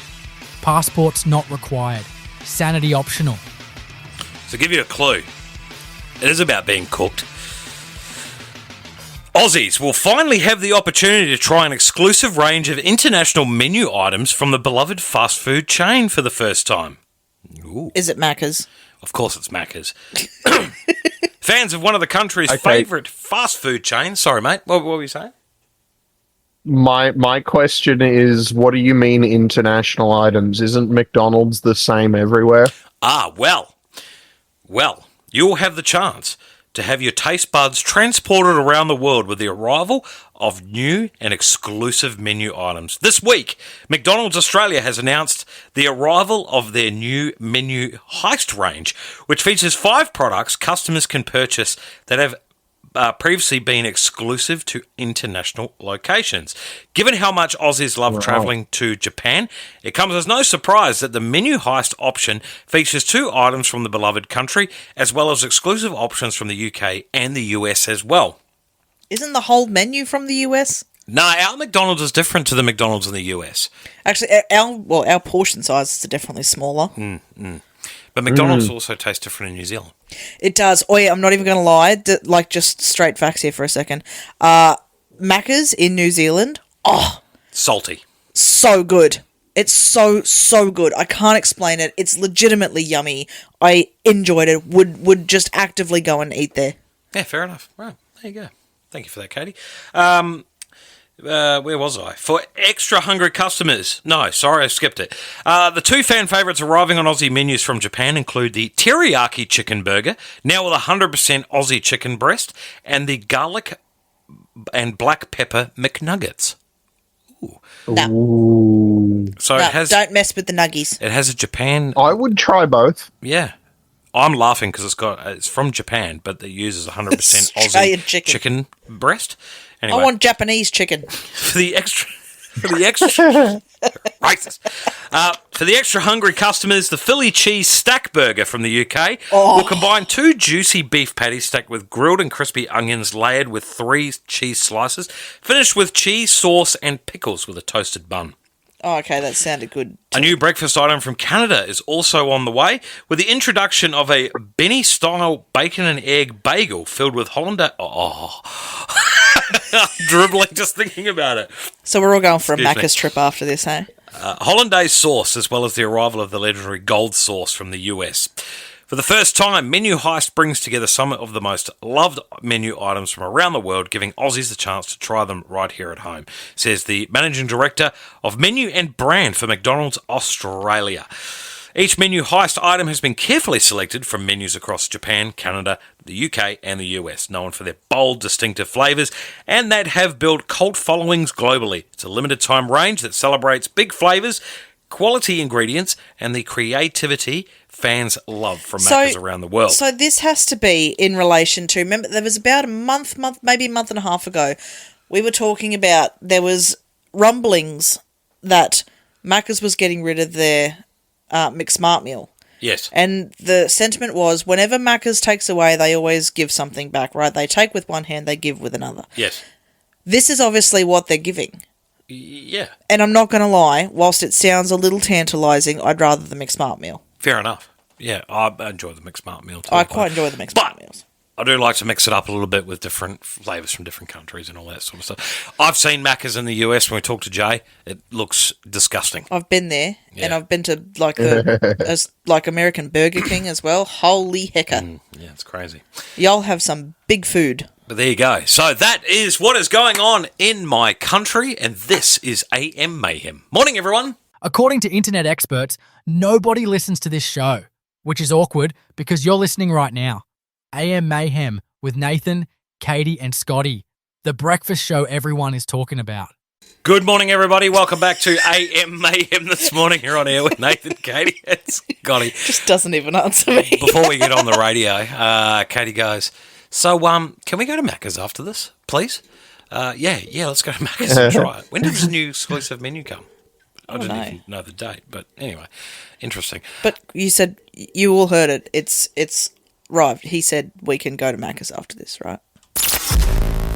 Speaker 1: Passports not required. Sanity optional.
Speaker 6: To give you a clue, it is about being cooked. Aussies will finally have the opportunity to try an exclusive range of international menu items from the beloved fast food chain for the first time. Ooh.
Speaker 7: Is it Macca's?
Speaker 6: Of course it's Macca's. Fans of one of the country's favourite fast food chains. Sorry, mate. What were you saying?
Speaker 5: My question is, what do you mean international items? Isn't McDonald's the same everywhere?
Speaker 6: Well, you'll have the chance to have your taste buds transported around the world with the arrival of new and exclusive menu items. This week, McDonald's Australia has announced the arrival of their new menu heist range, which features 5 products customers can purchase that have previously been exclusive to international locations. Given how much Aussies love travelling to Japan, it comes as no surprise that the menu heist option features 2 items from the beloved country, as well as exclusive options from the UK and the US as well.
Speaker 7: Isn't the whole menu from the US?
Speaker 6: No, our McDonald's is different to the McDonald's in the US.
Speaker 7: Actually, our portion sizes are definitely smaller.
Speaker 6: But McDonald's also tastes different in New Zealand.
Speaker 7: It does. Oh, yeah, I'm not even going to lie. Just straight facts here for a second. Macca's in New Zealand. Oh.
Speaker 6: Salty.
Speaker 7: So good. It's so good. I can't explain it. It's legitimately yummy. I enjoyed it. Would just actively go and eat there.
Speaker 6: Yeah, fair enough. Right. There you go. Thank you for that, Katie. Where was I? For extra hungry customers. No, sorry, I skipped it. The 2 fan favourites arriving on Aussie menus from Japan include the teriyaki chicken burger, now with 100% Aussie chicken breast, and the garlic and black pepper McNuggets. Ooh.
Speaker 7: No.
Speaker 6: So it has.
Speaker 7: Don't mess with the nuggies.
Speaker 6: It has a Japan.
Speaker 5: I would try both.
Speaker 6: Yeah. I'm laughing because it's from Japan, but it uses 100% Aussie chicken breast. Anyway,
Speaker 7: I want Japanese chicken.
Speaker 6: For the For the extra racist. For the extra hungry customers, the Philly cheese stack burger from the UK will combine 2 juicy beef patties stacked with grilled and crispy onions layered with 3 cheese slices, finished with cheese, sauce, and pickles with a toasted bun.
Speaker 7: Oh, okay, that sounded good.
Speaker 6: A new breakfast item from Canada is also on the way, with the introduction of a Benny-style bacon and egg bagel filled with Hollandaise. Oh, I'm dribbling just thinking about it.
Speaker 7: So we're all going for a
Speaker 6: Excuse
Speaker 7: Macca's trip after this, eh?
Speaker 6: Hollandaise sauce, as well as the arrival of the legendary gold sauce from the US. For the first time, Menu Heist brings together some of the most loved menu items from around the world, giving Aussies the chance to try them right here at home, says the Managing Director of Menu and Brand for McDonald's Australia. Each Menu Heist item has been carefully selected from menus across Japan, Canada, the UK and the US, known for their bold, distinctive flavours and that have built cult followings globally. It's a limited time range that celebrates big flavours, quality ingredients and the creativity fans love from Macca's around the world.
Speaker 7: So this has to be in relation to, remember, there was about maybe a month and a half ago, we were talking about there was rumblings that Macca's was getting rid of their McSmart meal.
Speaker 6: Yes.
Speaker 7: And the sentiment was whenever Macca's takes away, they always give something back, right? They take with one hand, they give with another.
Speaker 6: Yes.
Speaker 7: This is obviously what they're giving.
Speaker 6: Yeah.
Speaker 7: And I'm not going to lie, whilst it sounds a little tantalising, I'd rather the McSmart meal.
Speaker 6: Fair enough. Yeah, I enjoy the McSmart meal too.
Speaker 7: I quite enjoy the McSmart meals.
Speaker 6: I do like to mix it up a little bit with different flavours from different countries and all that sort of stuff. I've seen Macca's in the US when we talked to Jay. It looks disgusting.
Speaker 7: I've been there, and I've been to like American Burger King as well. Holy hecker.
Speaker 6: Yeah, it's crazy.
Speaker 7: Y'all have some big food.
Speaker 6: But there you go. So that is what is going on in my country, and this is AM Mayhem. Morning, everyone.
Speaker 1: According to internet experts, nobody listens to this show, which is awkward because you're listening right now. AM Mayhem with Nathan, Kaite and Scotty, the breakfast show everyone is talking about.
Speaker 6: Good morning, everybody. Welcome back to AM Mayhem this morning. You're on air with Nathan, Kaite and Scotty.
Speaker 7: Just doesn't even answer me.
Speaker 6: Before we get on the radio, Kaite goes, so can we go to Macca's after this, please? Yeah, let's go to Macca's and try it. When does the new exclusive menu come? I didn't even know the date, but anyway, interesting.
Speaker 7: But you said, you all heard it, it's right. He said we can go to Macca's after this, right?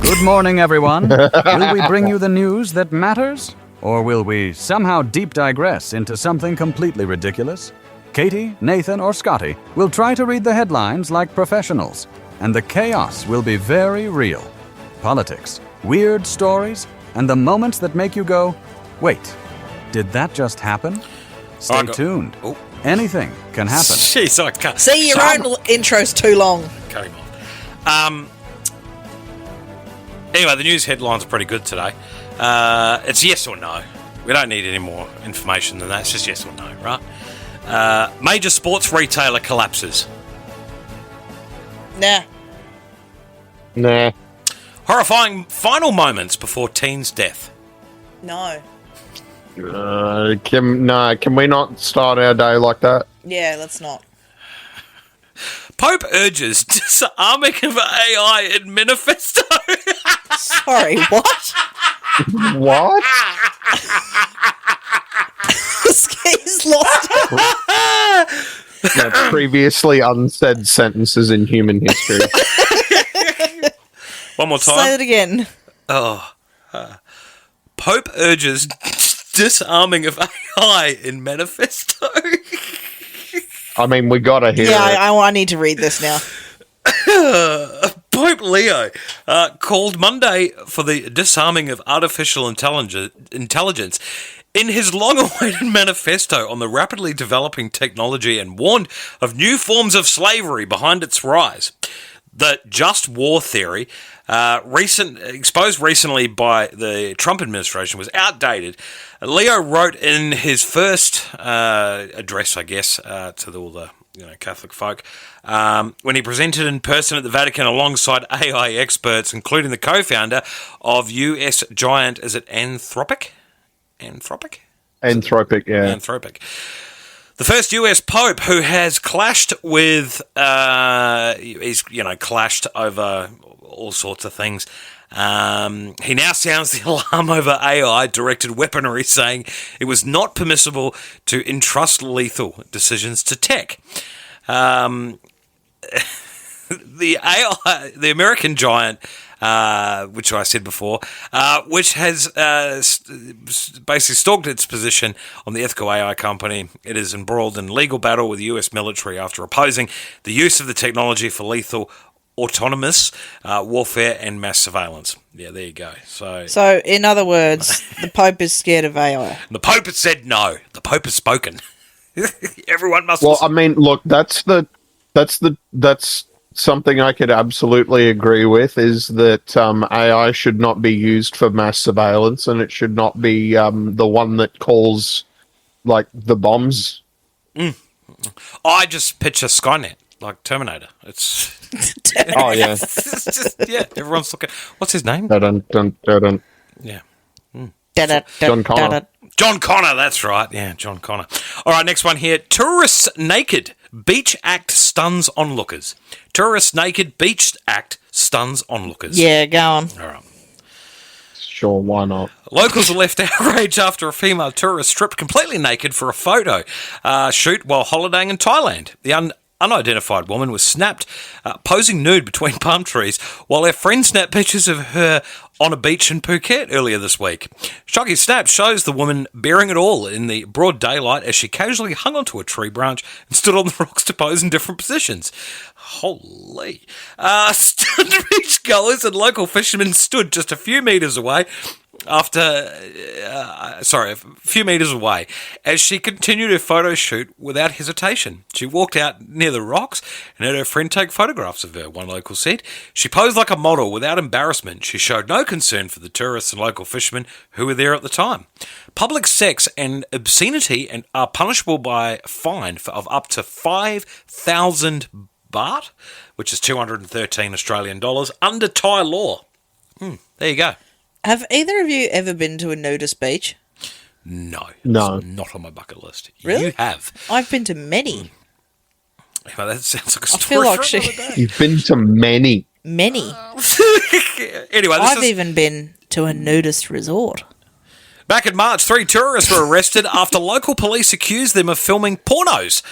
Speaker 9: Good morning, everyone. Will we bring you the news that matters? Or will we somehow deep digress into something completely ridiculous? Kaite, Nathan, or Scotty will try to read the headlines like professionals, and the chaos will be very real. Politics, weird stories, and the moments that make you go, wait, did that just happen? Stay tuned.
Speaker 6: Oh.
Speaker 9: Anything can happen.
Speaker 6: Jeez, I can't.
Speaker 7: See, your own intro's too long.
Speaker 6: Cut him off. Anyway, the news headlines are pretty good today. It's yes or no. We don't need any more information than that. It's just yes or no, right? Major sports retailer collapses.
Speaker 5: Nah.
Speaker 6: Horrifying final moments before teen's death.
Speaker 7: No.
Speaker 5: Can we not start our day like that?
Speaker 7: Yeah, let's not.
Speaker 6: Pope urges disarming of AI in manifesto.
Speaker 7: Sorry, what?
Speaker 5: What?
Speaker 7: He's lost it.
Speaker 5: Previously unsaid sentences in human history.
Speaker 6: One more time.
Speaker 7: Say it again.
Speaker 6: Pope urges disarming of AI in manifesto.
Speaker 5: I mean, we gotta hear it.
Speaker 7: I need to read this now.
Speaker 6: Pope Leo called Monday for the disarming of artificial intelligence in his long-awaited manifesto on the rapidly developing technology and warned of new forms of slavery behind its rise. The just war theory, exposed recently by the Trump administration, was outdated. Leo wrote in his first address, I guess, to all the Catholic folk, when he presented in person at the Vatican alongside AI experts, including the co-founder of US giant, is it Anthropic? Anthropic,
Speaker 5: yeah.
Speaker 6: Anthropic. The first US Pope who has clashed with, he's clashed over all sorts of things. He now sounds the alarm over AI-directed weaponry, saying it was not permissible to entrust lethal decisions to tech. The AI, the American giant, which I said before, which has basically stalked its position on the ethical AI company. It is embroiled in legal battle with the US military after opposing the use of the technology for lethal autonomous warfare and mass surveillance. Yeah, there you go. So
Speaker 7: in other words, the Pope is scared of AI.
Speaker 6: The Pope has said no. The Pope has spoken. Everyone must.
Speaker 5: Well, I mean, look, that's something I could absolutely agree with, is that AI should not be used for mass surveillance, and it should not be the one that calls, like, the bombs.
Speaker 6: I just picture Skynet, like Terminator. It's
Speaker 5: Oh, yeah.
Speaker 6: it's just, yeah, everyone's looking. What's his name?
Speaker 5: Dun, dun, dun, dun.
Speaker 6: Yeah.
Speaker 5: John Connor.
Speaker 6: John Connor, that's right. Yeah, John Connor. All right, next one here. Tourists naked. Beach act stuns onlookers. Tourists naked. Beach act stuns onlookers.
Speaker 7: Yeah, go on.
Speaker 6: All right.
Speaker 5: Sure, why not?
Speaker 6: Locals are left outraged after a female tourist stripped completely naked for a photo shoot while holidaying in Thailand. The unidentified woman was snapped posing nude between palm trees while her friend snapped pictures of her on a beach in Phuket earlier this week. Shocking snap shows the woman bearing it all in the broad daylight as she casually hung onto a tree branch and stood on the rocks to pose in different positions. Holy. Stunned beachgoers and local fishermen stood just a few metres away a few metres away as she continued her photo shoot without hesitation. She walked out near the rocks and had her friend take photographs of her, one local said. She posed like a model without embarrassment. She showed no concern for the tourists and local fishermen who were there at the time. Public sex and obscenity are punishable by a fine of up to 5,000 baht, which is 213 Australian dollars, under Thai law. There you go.
Speaker 7: Have either of you ever been to a nudist beach?
Speaker 6: No.
Speaker 5: No.
Speaker 6: It's not on my bucket list.
Speaker 7: Really?
Speaker 6: You have.
Speaker 7: I've been to many.
Speaker 6: Well, that sounds like a story.
Speaker 7: I feel like
Speaker 6: for another day.
Speaker 5: You've been to many.
Speaker 7: Many.
Speaker 6: Anyway,
Speaker 7: I've even been to a nudist resort.
Speaker 6: Back in March, 3 tourists were arrested after local police accused them of filming pornos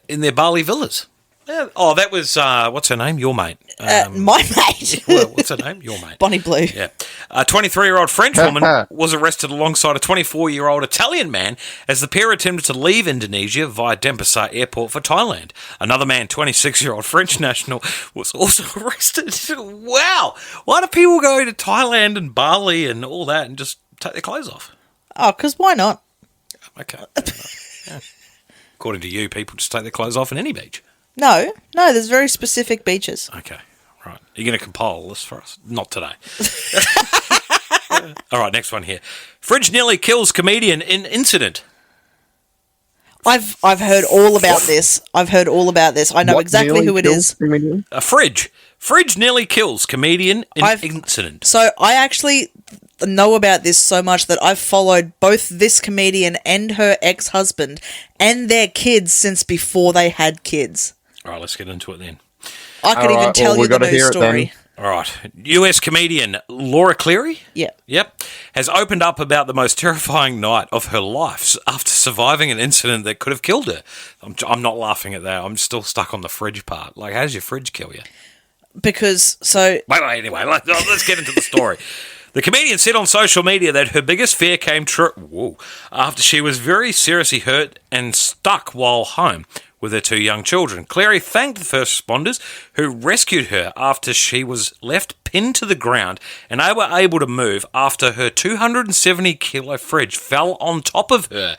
Speaker 6: in their Bali villas. Yeah. Oh, that was, what's her name? Your mate.
Speaker 7: My mate.
Speaker 6: Well, what's her name? Your mate.
Speaker 7: Bonnie Blue.
Speaker 6: Yeah. A 23-year-old French woman was arrested alongside a 24-year-old Italian man as the pair attempted to leave Indonesia via Denpasar Airport for Thailand. Another man, 26-year-old French national, was also arrested. Wow. Why do people go to Thailand and Bali and all that and just take their clothes off?
Speaker 7: Oh, because why not?
Speaker 6: Okay. Yeah. According to you, people just take their clothes off in any beach.
Speaker 7: No, there's very specific beaches.
Speaker 6: Okay, right. Are you going to compile this for us? Not today. All right, next one here. Fridge nearly kills comedian in incident.
Speaker 7: I've heard all about this. I know exactly who it is.
Speaker 6: A fridge. Fridge nearly kills comedian in incident.
Speaker 7: So I actually know about this so much that I've followed both this comedian and her ex-husband and their kids since before they had kids.
Speaker 6: All right, let's get into it then.
Speaker 7: I could even tell you the news story.
Speaker 6: All right. US comedian Laura Cleary?
Speaker 7: Yeah.
Speaker 6: Yep. Has opened up about the most terrifying night of her life after surviving an incident that could have killed her. I'm not laughing at that. I'm still stuck on the fridge part. Like, how does your fridge kill you?
Speaker 7: Because, so...
Speaker 6: Wait, anyway, let's get into the story. The comedian said on social media that her biggest fear came true after she was very seriously hurt and stuck while home with her 2 young children. Cleary thanked the first responders who rescued her after she was left pinned to the ground and they were able to move after her 270-kilo fridge fell on top of her.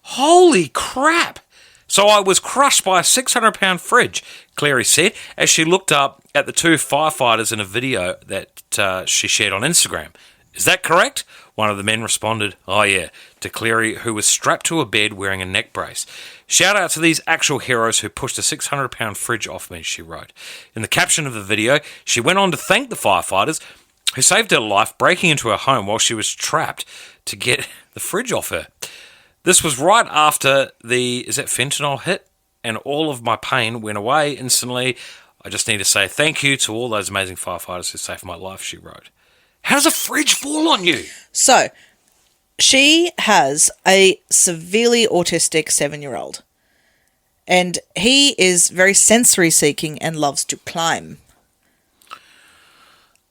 Speaker 6: Holy crap! So I was crushed by a 600-pound fridge, Cleary said, as she looked up at the 2 firefighters in a video that she shared on Instagram. Is that correct? One of the men responded, oh yeah, to Cleary, who was strapped to a bed wearing a neck brace. Shout out to these actual heroes who pushed a 600-pound fridge off me, she wrote. In the caption of the video, she went on to thank the firefighters who saved her life breaking into her home while she was trapped to get the fridge off her. This was right after the fentanyl hit and all of my pain went away instantly. I just need to say thank you to all those amazing firefighters who saved my life, she wrote. How does a fridge fall on you?
Speaker 7: So, she has a severely autistic 7-year-old. And he is very sensory-seeking and loves to climb.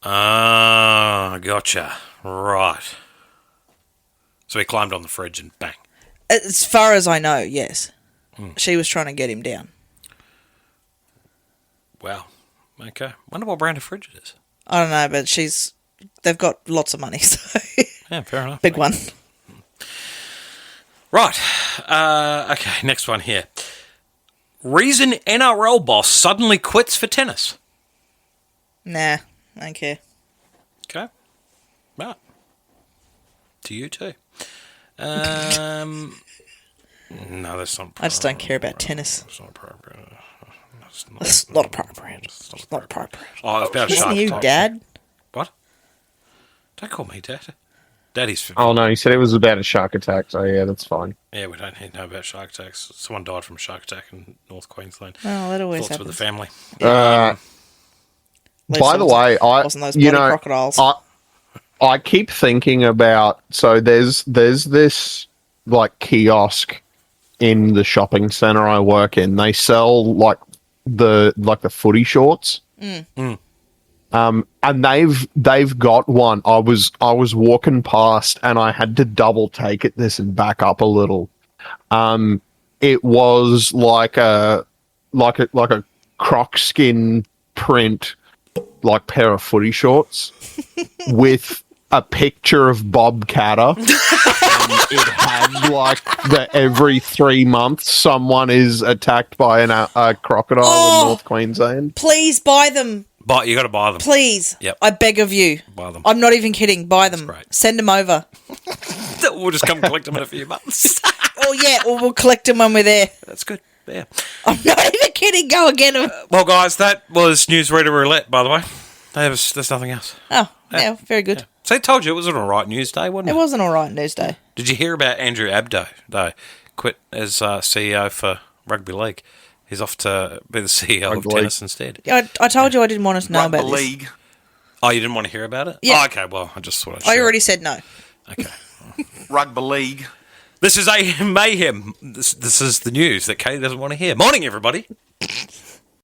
Speaker 6: Ah, gotcha. Right. So he climbed on the fridge and bang.
Speaker 7: As far as I know, yes. She was trying to get him down.
Speaker 6: Wow. Okay. Wonder what brand of fridge it is.
Speaker 7: I don't know, but they've got lots of money, so...
Speaker 6: Yeah, fair enough.
Speaker 7: Big one.
Speaker 6: Right. Okay, next one here. Reason NRL boss suddenly quits for tennis.
Speaker 7: Nah, I don't care.
Speaker 6: Okay. Right. To you too. No, that's not.
Speaker 7: I just don't care about tennis.
Speaker 6: That's not appropriate.
Speaker 7: It's not appropriate. It's not appropriate.
Speaker 6: Oh, it's about a
Speaker 7: Isn't
Speaker 6: shark
Speaker 7: you,
Speaker 6: attack.
Speaker 7: Dad?
Speaker 6: What? Don't call me Dad. Daddy's.
Speaker 5: Oh no, he said it was about a shark attack. So yeah, that's fine.
Speaker 6: Yeah, we don't need to know about shark attacks. Someone died from a shark attack in North Queensland.
Speaker 7: Oh, that always
Speaker 6: Thoughts with the
Speaker 7: happens.
Speaker 6: family.
Speaker 5: By the way,
Speaker 7: wasn't those bloody crocodiles.
Speaker 5: I keep thinking about, so there's this like kiosk in the shopping center I work in. They sell like the footy shorts. And they've got one. I was walking past and I had to double take at this and back up a little. It was like a croc skin print like pair of footy shorts with a picture of Bob Catter. And it had like every 3 months someone is attacked by a crocodile in North Queensland.
Speaker 7: Please buy them.
Speaker 6: But you got to buy them.
Speaker 7: Please.
Speaker 6: Yep.
Speaker 7: I beg of you.
Speaker 6: Buy them.
Speaker 7: I'm not even kidding. Buy them.
Speaker 6: That's great.
Speaker 7: Send them over.
Speaker 6: We'll just come collect them in a few months.
Speaker 7: Oh, yeah. Or we'll collect them when we're there.
Speaker 6: That's good. Yeah.
Speaker 7: I'm not even kidding. Go and get them.
Speaker 6: Well, guys, that was Newsreader Roulette, by the way. There's nothing else.
Speaker 7: Oh, yeah. Very good.
Speaker 6: Yeah. So I told you it was an all right news day, wasn't it?
Speaker 7: It was an all right news day.
Speaker 6: Did you hear about Andrew Abdo, though? Quit as CEO for Rugby League. He's off to be the CEO of tennis instead.
Speaker 7: I told you I didn't want to know about this.
Speaker 6: Oh, you didn't want to hear about it?
Speaker 7: Yeah.
Speaker 6: Oh, okay, well, I just thought I'd share
Speaker 7: I already said no.
Speaker 6: Okay. Rugby League. This is AM Mayhem. This is the news that Kaite doesn't want to hear. Morning, everybody.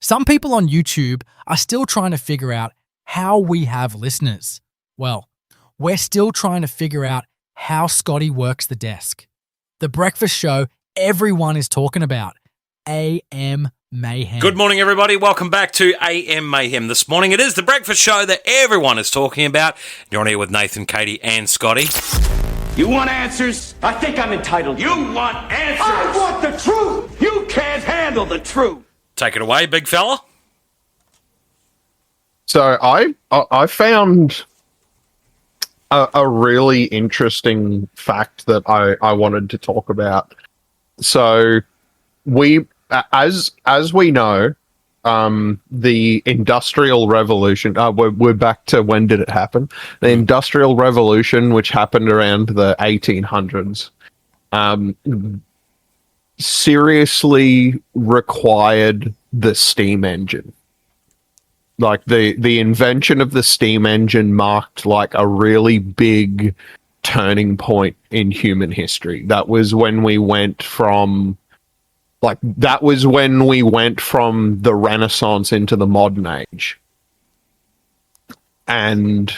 Speaker 1: Some people on YouTube are still trying to figure out how we have listeners. Well, we're still trying to figure out how Scotty works the desk. The breakfast show everyone is talking about. AM Mayhem.
Speaker 6: Good morning, everybody. Welcome back to AM Mayhem. This morning it is the breakfast show that everyone is talking about. You're on here with Nathan, Kaite, and Scotty.
Speaker 8: You want answers? I think I'm entitled. You want answers? I want the truth. You can't handle the truth.
Speaker 6: Take it away, big fella.
Speaker 5: So I found a really interesting fact that I wanted to talk about. So we, as we know, the Industrial Revolution. We're back to when did it happen? The Industrial Revolution, which happened around the 1800s, seriously required the steam engine. Like the invention of the steam engine marked like a really big turning point in human history. That was when we went from the Renaissance into the modern age. And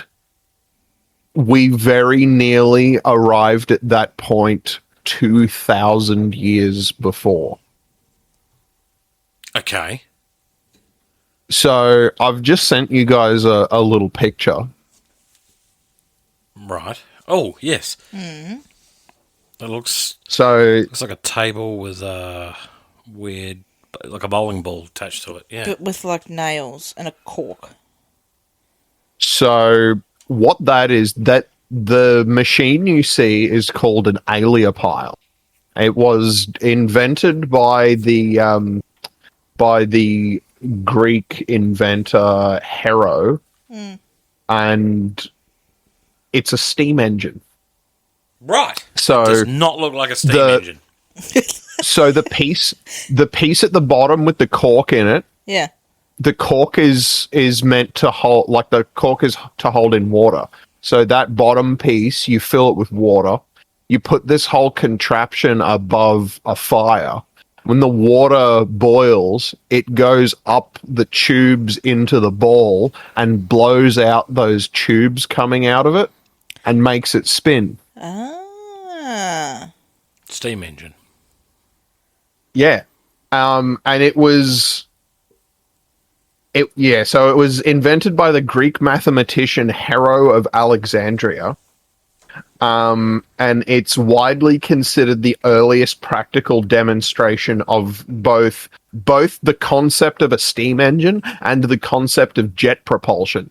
Speaker 5: we very nearly arrived at that point 2,000 years before.
Speaker 6: Okay.
Speaker 5: So I've just sent you guys a little picture.
Speaker 6: Right. Oh, yes. Mm. It looks like a table with a weird, like a bowling ball attached to it. Yeah.
Speaker 7: But with like nails and a cork.
Speaker 5: So what that is, that the machine you see is called an aleopile. It was invented by the Greek inventor Hero, and it's a steam engine.
Speaker 6: Right.
Speaker 5: So
Speaker 6: it does not look like a steam engine.
Speaker 5: So the piece at the bottom with the cork in it,
Speaker 7: yeah,
Speaker 5: the cork is meant to hold, like the cork is to hold in water. So that bottom piece, you fill it with water. You put this whole contraption above a fire. When the water boils, it goes up the tubes into the ball and blows out those tubes coming out of it and makes it spin.
Speaker 7: Ah.
Speaker 6: Steam engine.
Speaker 5: Yeah. And it was... so it was invented by the Greek mathematician Hero of Alexandria. And it's widely considered the earliest practical demonstration of both the concept of a steam engine and the concept of jet propulsion.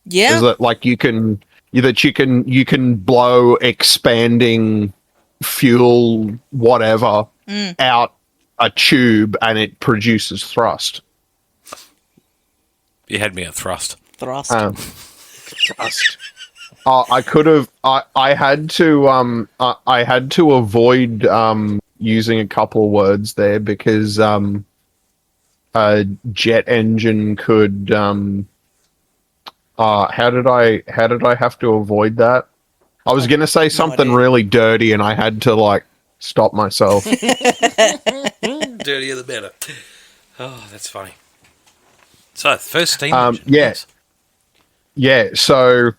Speaker 7: Yeah.
Speaker 5: Is that like you can blow expanding fuel whatever out a tube and it produces thrust.
Speaker 6: You had me at thrust.
Speaker 7: Thrust.
Speaker 5: Thrust. I could have. I had to. I had to avoid using a couple of words there because a jet engine could. How did I have to avoid that? I was going to say something really dirty, and I had to like stop myself.
Speaker 6: Dirtier the better. Oh, that's funny. So, first steam engine.
Speaker 5: Yes. Yeah. So,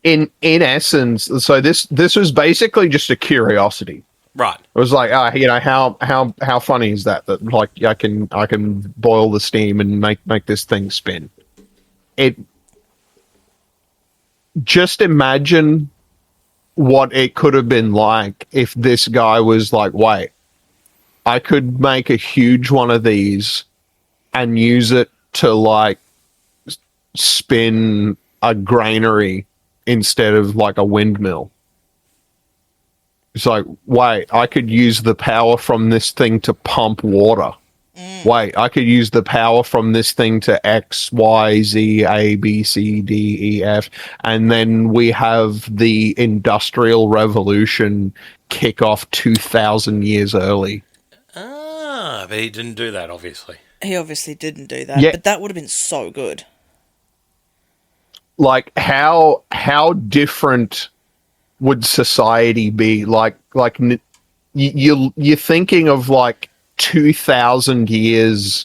Speaker 5: in essence, so this was basically just a curiosity.
Speaker 6: Right.
Speaker 5: It was like, how funny is that? That like I can boil the steam and make this thing spin. It. Just imagine what it could have been like if this guy was like, wait, I could make a huge one of these and use it to like spin a granary instead of like a windmill. It's like, wait, I could use the power from this thing to pump water. Wait, I could use the power from this thing to X, Y, Z, A, B, C, D, E, F. And then we have the Industrial Revolution kick off 2,000 years early.
Speaker 6: Ah, but he didn't do that, obviously.
Speaker 7: He obviously didn't do that,
Speaker 5: Yeah.
Speaker 7: but that would have been so good.
Speaker 5: Like, how different would society be? Like you're thinking of like 2,000 years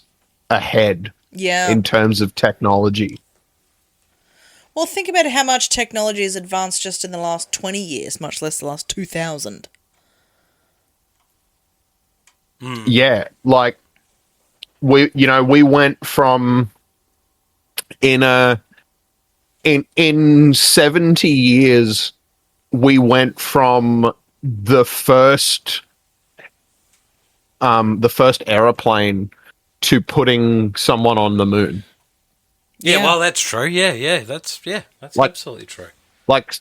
Speaker 5: ahead
Speaker 7: Yeah.
Speaker 5: in terms of technology.
Speaker 7: Well, think about how much technology has advanced just in the last 20 years, much less the last 2,000.
Speaker 5: Yeah, like we went from in 70 years we went from the first aeroplane to putting someone on the moon.
Speaker 6: Yeah, well, that's true. Yeah, that's
Speaker 5: Like-
Speaker 6: absolutely true.
Speaker 5: Like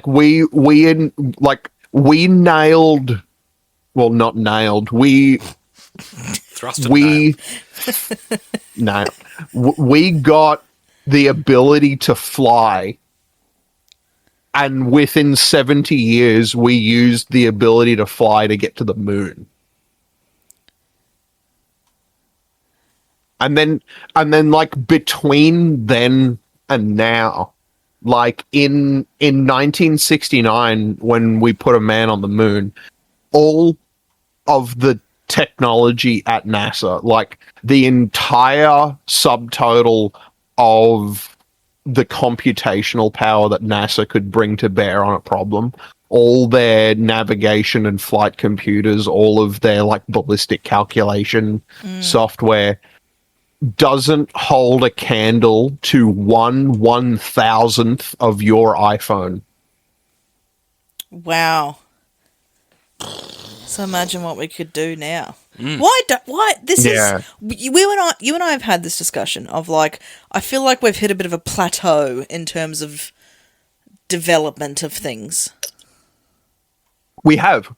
Speaker 5: we nailed, well, not nailed. We
Speaker 6: Thrust and nail.
Speaker 5: we got the ability to fly, and within 70 years, we used the ability to fly to get to the moon. And then like between then and now, like in 1969 when we put a man on the moon, all of the technology at NASA, like the entire subtotal of the computational power that NASA could bring to bear on a problem, all their navigation and flight computers, all of their like ballistic calculation software doesn't hold a candle to 1/1000th of your iPhone.
Speaker 7: Wow. So imagine what we could do now.
Speaker 6: Mm.
Speaker 7: Why this
Speaker 5: Yeah.
Speaker 7: is you and I have had this discussion of like, I feel like we've hit a bit of a plateau in terms of development of things.
Speaker 5: We have.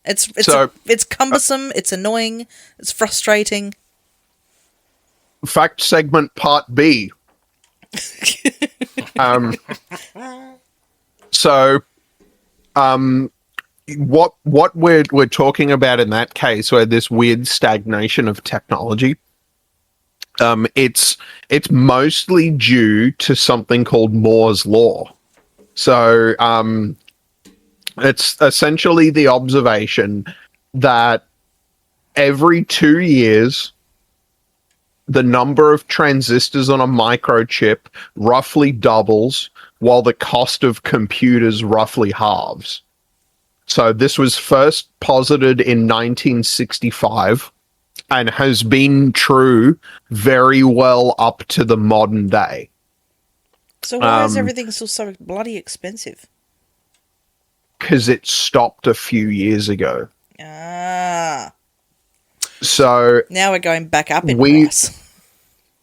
Speaker 7: It's cumbersome, it's annoying, it's frustrating.
Speaker 5: Fact segment part B. what we're talking about in that case, where this weird stagnation of technology, it's mostly due to something called Moore's law. So it's essentially the observation that every 2 years, the number of transistors on a microchip roughly doubles, while the cost of computers roughly halves. So this was first posited in 1965 and has been true very well up to the modern day.
Speaker 7: So why is everything still so bloody expensive?
Speaker 5: Because it stopped a few years ago.
Speaker 7: Ah.
Speaker 5: So
Speaker 7: now we're going back up in price.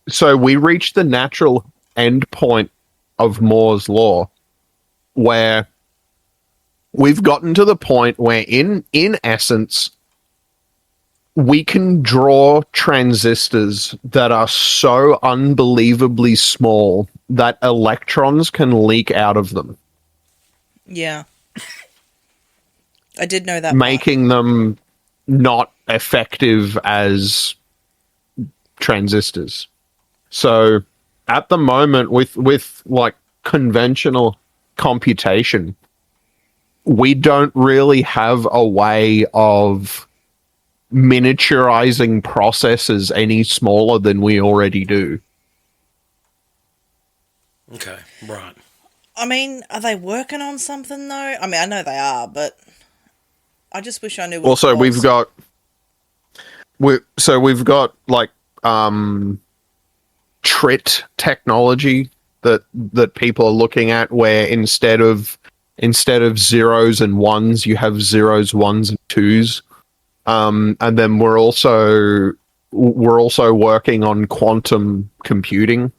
Speaker 5: So we reached the natural end point of Moore's law, where we've gotten to the point where in essence we can draw transistors that are so unbelievably small that electrons can leak out of them.
Speaker 7: Yeah. I did know that.
Speaker 5: Making them not effective as transistors. So at the moment with like conventional computation, we don't really have a way of miniaturizing processes any smaller than we already do.
Speaker 6: Okay, right.
Speaker 7: I mean, are they working on something though? I mean, I know they are, but I just wish I knew what
Speaker 5: Also,
Speaker 7: it was.
Speaker 5: we've got like trit technology that people are looking at, where instead of zeros and ones, you have zeros, ones, and twos. And then we're also working on quantum computing.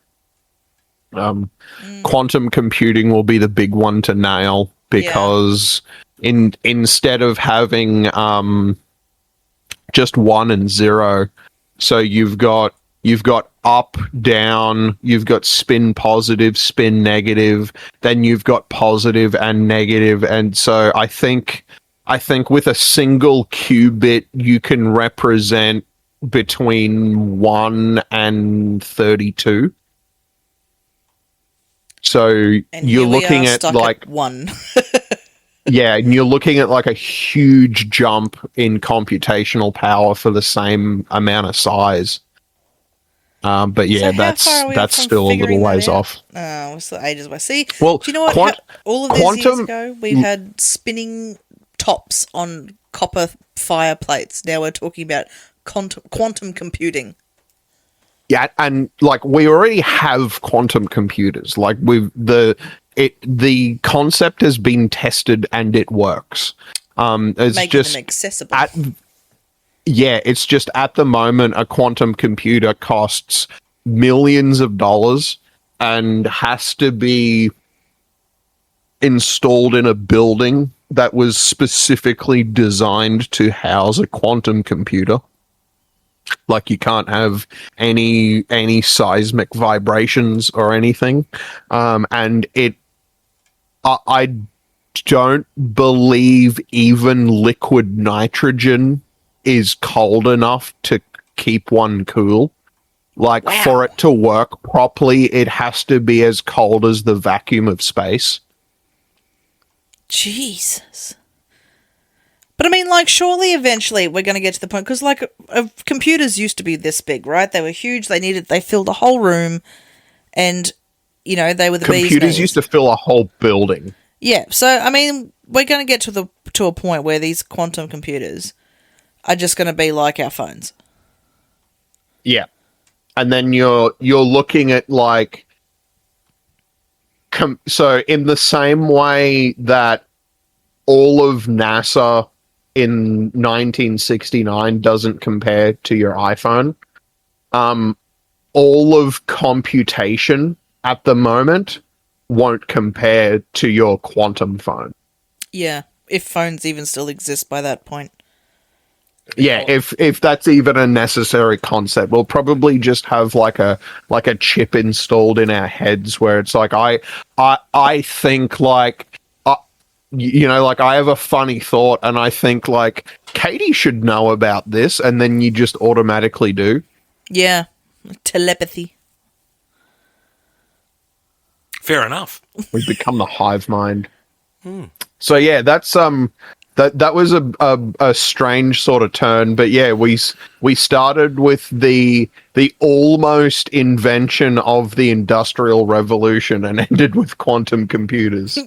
Speaker 5: Quantum computing will be the big one to nail, because instead of having just 1 and 0, so you've got up, down, you've got spin positive, spin negative, then you've got positive and negative, and so I think with a single qubit you can represent between 1 and 32. So
Speaker 7: and
Speaker 5: you're looking at like
Speaker 7: at 1.
Speaker 5: Yeah, and you're looking at like a huge jump in computational power for the same amount of size. But yeah,
Speaker 7: so
Speaker 5: that's still a little ways off.
Speaker 7: Oh, we're still ages away. See,
Speaker 5: well,
Speaker 7: do you know what? All of these years ago, we had spinning tops on copper fireplates. Now we're talking about quantum computing.
Speaker 5: Yeah, and like we already have quantum computers. Like the concept has been tested and it works. It's
Speaker 7: making
Speaker 5: just
Speaker 7: them accessible.
Speaker 5: It's just at the moment a quantum computer costs millions of dollars and has to be installed in a building that was specifically designed to house a quantum computer. Like you can't have any seismic vibrations or anything. And I don't believe even liquid nitrogen is cold enough to keep one cool. Like, for it to work properly, it has to be as cold as the vacuum of space.
Speaker 7: Jesus. But I mean, like, surely eventually we're going to get to the point, because like computers used to be this big, right? They were huge. They filled a whole room, and you know, they were the bee's
Speaker 5: Computers
Speaker 7: knees.
Speaker 5: used to fill a whole building.
Speaker 7: Yeah. So I mean, we're going to get to a point where these quantum computers are just going to be like our phones.
Speaker 5: Yeah. And then you're looking at like so in the same way that all of NASA in 1969 doesn't compare to your iPhone, all of computation at the moment won't compare to your quantum phone.
Speaker 7: Yeah, if phones even still exist by that point.
Speaker 5: Yeah, if that's even a necessary concept, we'll probably just have like a chip installed in our heads where it's like I think like you know, like I have a funny thought and I think like Katie should know about this, and then you just automatically do.
Speaker 7: Yeah. Telepathy.
Speaker 6: Fair enough.
Speaker 5: We become the hive mind. So yeah, that's that was a strange sort of turn, but yeah, we started with the almost invention of the Industrial Revolution and ended with quantum computers.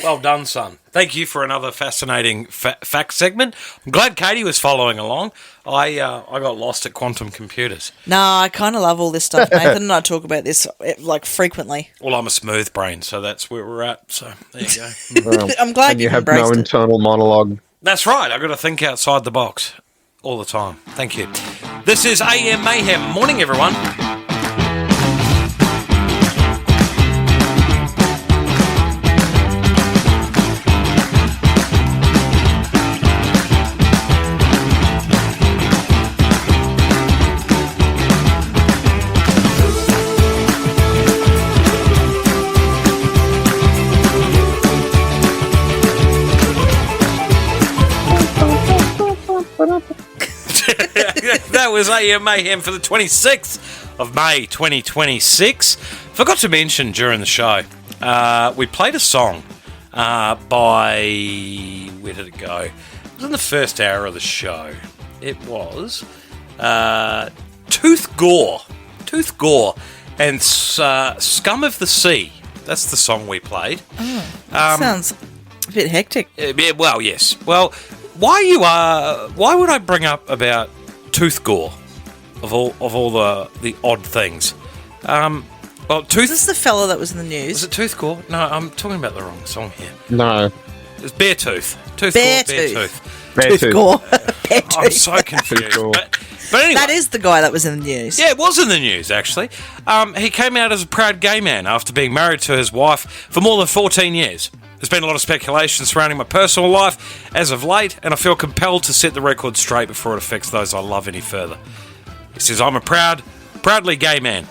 Speaker 6: Well done, son. Thank you for another fascinating fact segment. I'm glad Katie was following along. I got lost at quantum computers.
Speaker 7: Nah, I kind of love all this stuff. Nathan and I talk about this like frequently.
Speaker 6: Well, I'm a smooth brain, so that's where we're at. So there you go.
Speaker 5: Well,
Speaker 7: I'm glad
Speaker 5: and
Speaker 7: you
Speaker 5: have no
Speaker 7: embraced it.
Speaker 5: internal monologue.
Speaker 6: That's right. I've got to think outside the box all the time. Thank you. This is AM Mayhem. Morning, everyone. That was AM Mayhem for the 26th of May 2026. Forgot to mention during the show, we played a song by... Where did it go? It was in the first hour of the show. It was Tooth Gore and Scum of the Sea. That's the song we played.
Speaker 7: Sounds a bit hectic.
Speaker 6: Yeah, well, yes. Well, why would I bring up about Tooth Gore of all the odd things? Well,
Speaker 7: Is this the fella that was in the news?
Speaker 6: Was it Tooth Gore? No, I'm talking about the wrong song here.
Speaker 5: No.
Speaker 6: It's Bear Tooth. Tooth
Speaker 7: Bear
Speaker 6: Gore, Bear
Speaker 7: Tooth.
Speaker 6: Tooth.
Speaker 5: Bear
Speaker 7: Tooth
Speaker 5: tooth.
Speaker 7: Gore. Bear
Speaker 6: I'm
Speaker 7: Tooth.
Speaker 6: so confused. But anyway.
Speaker 7: That is the guy that was in the news.
Speaker 6: Yeah, it was in the news, actually. He came out as a proud gay man after being married to his wife for more than 14 years. There's been a lot of speculation surrounding my personal life as of late, and I feel compelled to set the record straight before it affects those I love any further. He says, I'm a proudly gay man.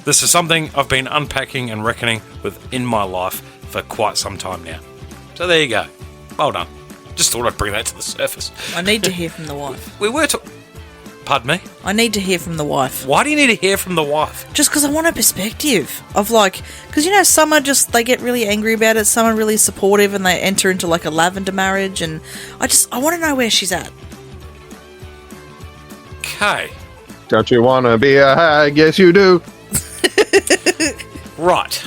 Speaker 6: This is something I've been unpacking and reckoning with in my life for quite some time now. So there you go. Well done. Just thought I'd bring that to the surface.
Speaker 7: I need to hear from the wife.
Speaker 6: We were Pardon me?
Speaker 7: I need to hear from the wife.
Speaker 6: Why do you need to hear from the wife?
Speaker 7: Just because I want a perspective of like, because you know, some are just, they get really angry about it, some are really supportive and they enter into like a lavender marriage, and I want to know where she's at.
Speaker 6: Okay.
Speaker 5: Don't you want to be a hag? Yes, you do.
Speaker 6: Right.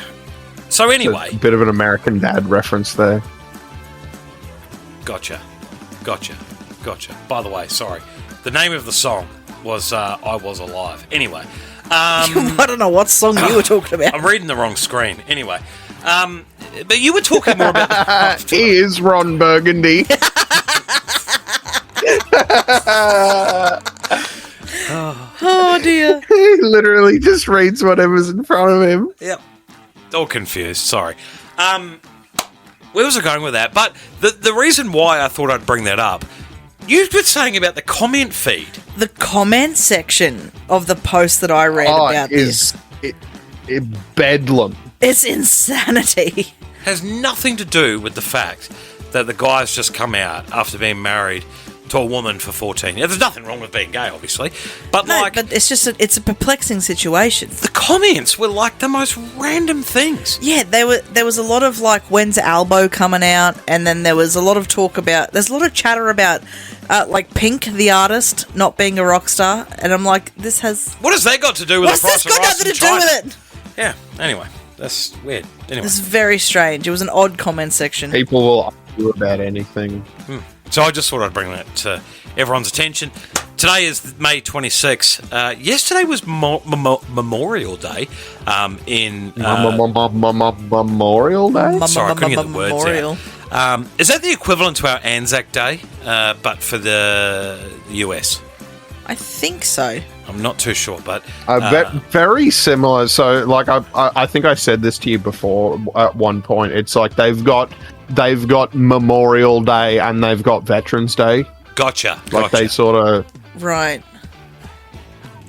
Speaker 6: So anyway.
Speaker 5: A bit of an American Dad reference there.
Speaker 6: Gotcha. By the way, sorry. The name of the song was I Was Alive. Anyway.
Speaker 7: I don't know what song you were talking about.
Speaker 6: I'm reading the wrong screen. Anyway. But you were talking more about the past.
Speaker 5: Here's Ron Burgundy.
Speaker 7: Oh dear.
Speaker 5: He literally just reads whatever's in front of him.
Speaker 6: Yep. All confused. Sorry. Where was I going with that? But the reason why I thought I'd bring that up, you were saying about the comment feed.
Speaker 7: The comment section of the post that I read about this.
Speaker 5: It bedlam.
Speaker 7: It's insanity.
Speaker 6: Has nothing to do with the fact that the guy's just come out after being married to a woman for 14 years. There's nothing wrong with being gay, obviously. But
Speaker 7: No, but it's just it's a perplexing situation.
Speaker 6: The comments were like the most random things.
Speaker 7: Yeah, there was a lot of like, when's Albo coming out, and then there was a lot of talk about, there's a lot of chatter about like Pink, the artist, not being a rock star, and I'm like, this has...
Speaker 6: What has that got to do with
Speaker 7: What's
Speaker 6: the price
Speaker 7: this
Speaker 6: of
Speaker 7: got
Speaker 6: rice
Speaker 7: nothing
Speaker 6: in
Speaker 7: to do
Speaker 6: China?
Speaker 7: with it?
Speaker 6: Yeah, anyway, that's weird. Anyway.
Speaker 7: This is very strange. It was an odd comment section.
Speaker 5: People will argue about anything.
Speaker 6: So I just thought I'd bring that to everyone's attention. Today is May 26th. Yesterday was Memorial Day in...
Speaker 5: Memorial Day?
Speaker 6: Sorry, I couldn't get the words
Speaker 7: Memorial.
Speaker 6: out. Is that the equivalent to our Anzac Day, but for the US?
Speaker 7: I think so.
Speaker 6: I'm not too sure, but...
Speaker 5: very similar. So, like, I think I said this to you before at one point. It's like they've got Memorial Day and they've got Veterans Day.
Speaker 6: Gotcha.
Speaker 5: Like they sort of...
Speaker 7: Right.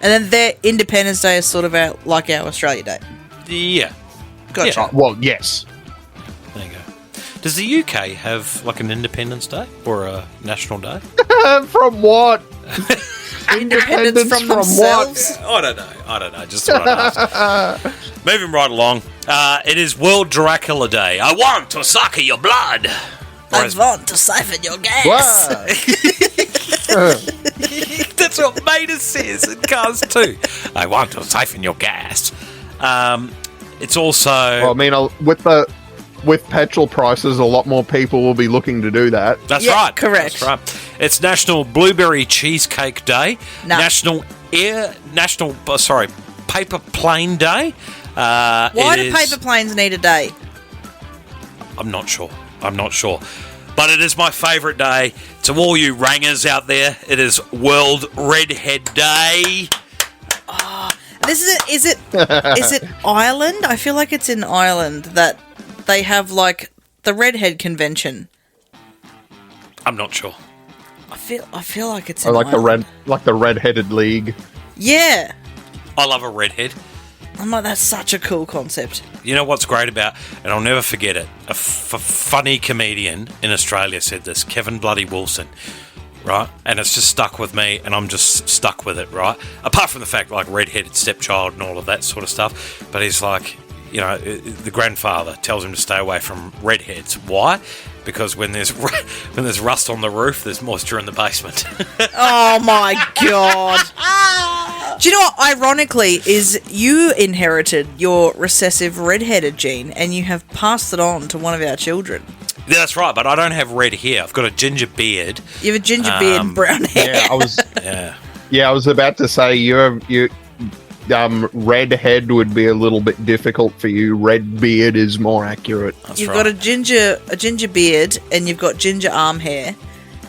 Speaker 7: And then their Independence Day is sort of like our Australia Day.
Speaker 6: Yeah.
Speaker 7: Gotcha.
Speaker 6: Yeah.
Speaker 5: Well, yes.
Speaker 6: There you Does the UK have like an Independence Day or a National Day?
Speaker 5: From what?
Speaker 7: Independence from themselves?
Speaker 6: I don't know. Just thought I'd ask. Moving right along. It is World Dracula Day. I want to suck your blood.
Speaker 7: I want to siphon your gas.
Speaker 6: That's what Mater says in Cars 2. I want to siphon your gas. It's also...
Speaker 5: Well, I mean, with petrol prices, a lot more people will be looking to do that.
Speaker 6: That's right.
Speaker 7: Correct.
Speaker 6: That's right. It's National Blueberry Cheesecake Day.
Speaker 7: No.
Speaker 6: National Paper Plane Day.
Speaker 7: Why do paper planes need a day?
Speaker 6: I'm not sure. But it is my favourite day. To all you rangers out there, it is World Redhead Day.
Speaker 7: Is it Ireland? I feel like it's in Ireland that they have like the redhead convention.
Speaker 6: I'm not sure.
Speaker 7: I feel like it's in
Speaker 5: like
Speaker 7: Ireland.
Speaker 5: the redheaded league.
Speaker 7: Yeah.
Speaker 6: I love a redhead.
Speaker 7: I'm like, that's such a cool concept.
Speaker 6: You know what's great about, and I'll never forget it, a funny comedian in Australia said this, Kevin Bloody Wilson, right? And it's just stuck with me, and I'm just stuck with it, right? Apart from the fact, like, redheaded stepchild and all of that sort of stuff, but he's like, you know, the grandfather tells him to stay away from redheads. Why? Because when there's rust on the roof, there's moisture in the basement.
Speaker 7: Oh my god! Do you know what? Ironically, is you inherited your recessive redheaded gene, and you have passed it on to one of our children.
Speaker 6: Yeah, that's right. But I don't have red hair. I've got a ginger beard.
Speaker 7: You have a ginger beard and brown hair.
Speaker 5: I was about to say you. Redhead would be a little bit difficult for you. Red beard is more accurate.
Speaker 7: You've got a ginger beard, and you've got ginger arm hair,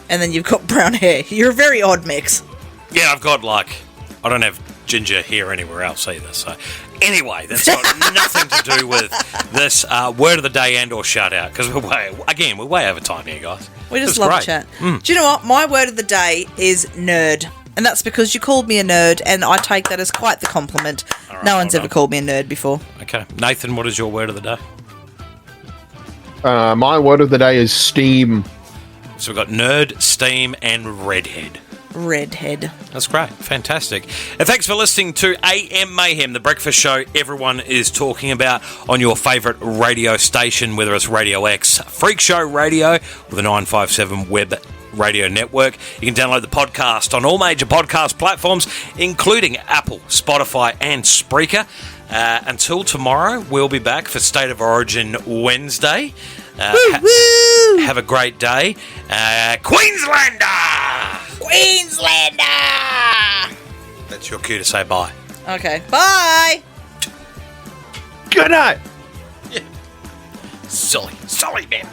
Speaker 7: and then you've got brown hair. You're a very odd mix.
Speaker 6: Yeah, I've got I don't have ginger hair anywhere else either. So anyway, that's got nothing to do with this word of the day and or shout out, because we're way over time here, guys.
Speaker 7: We just love a chat. Do you know what? My word of the day is nerd. And that's because you called me a nerd, and I take that as quite the compliment. Right, no one's ever called me a nerd before.
Speaker 6: Okay. Nathan, what is your word of the day?
Speaker 5: My word of the day is steam.
Speaker 6: So we've got nerd, steam, and redhead.
Speaker 7: Redhead.
Speaker 6: That's great. Fantastic. And thanks for listening to AM Mayhem, the breakfast show everyone is talking about on your favourite radio station, whether it's Radio X, Freak Show Radio, or the 957 web radio network. You can download the podcast on all major podcast platforms, including Apple, Spotify, and Spreaker. Until tomorrow, we'll be back for State of Origin Wednesday. Have a great day. Queenslander! That's your cue to say bye.
Speaker 7: Okay. Bye!
Speaker 5: Good night!
Speaker 6: Yeah. Silly man.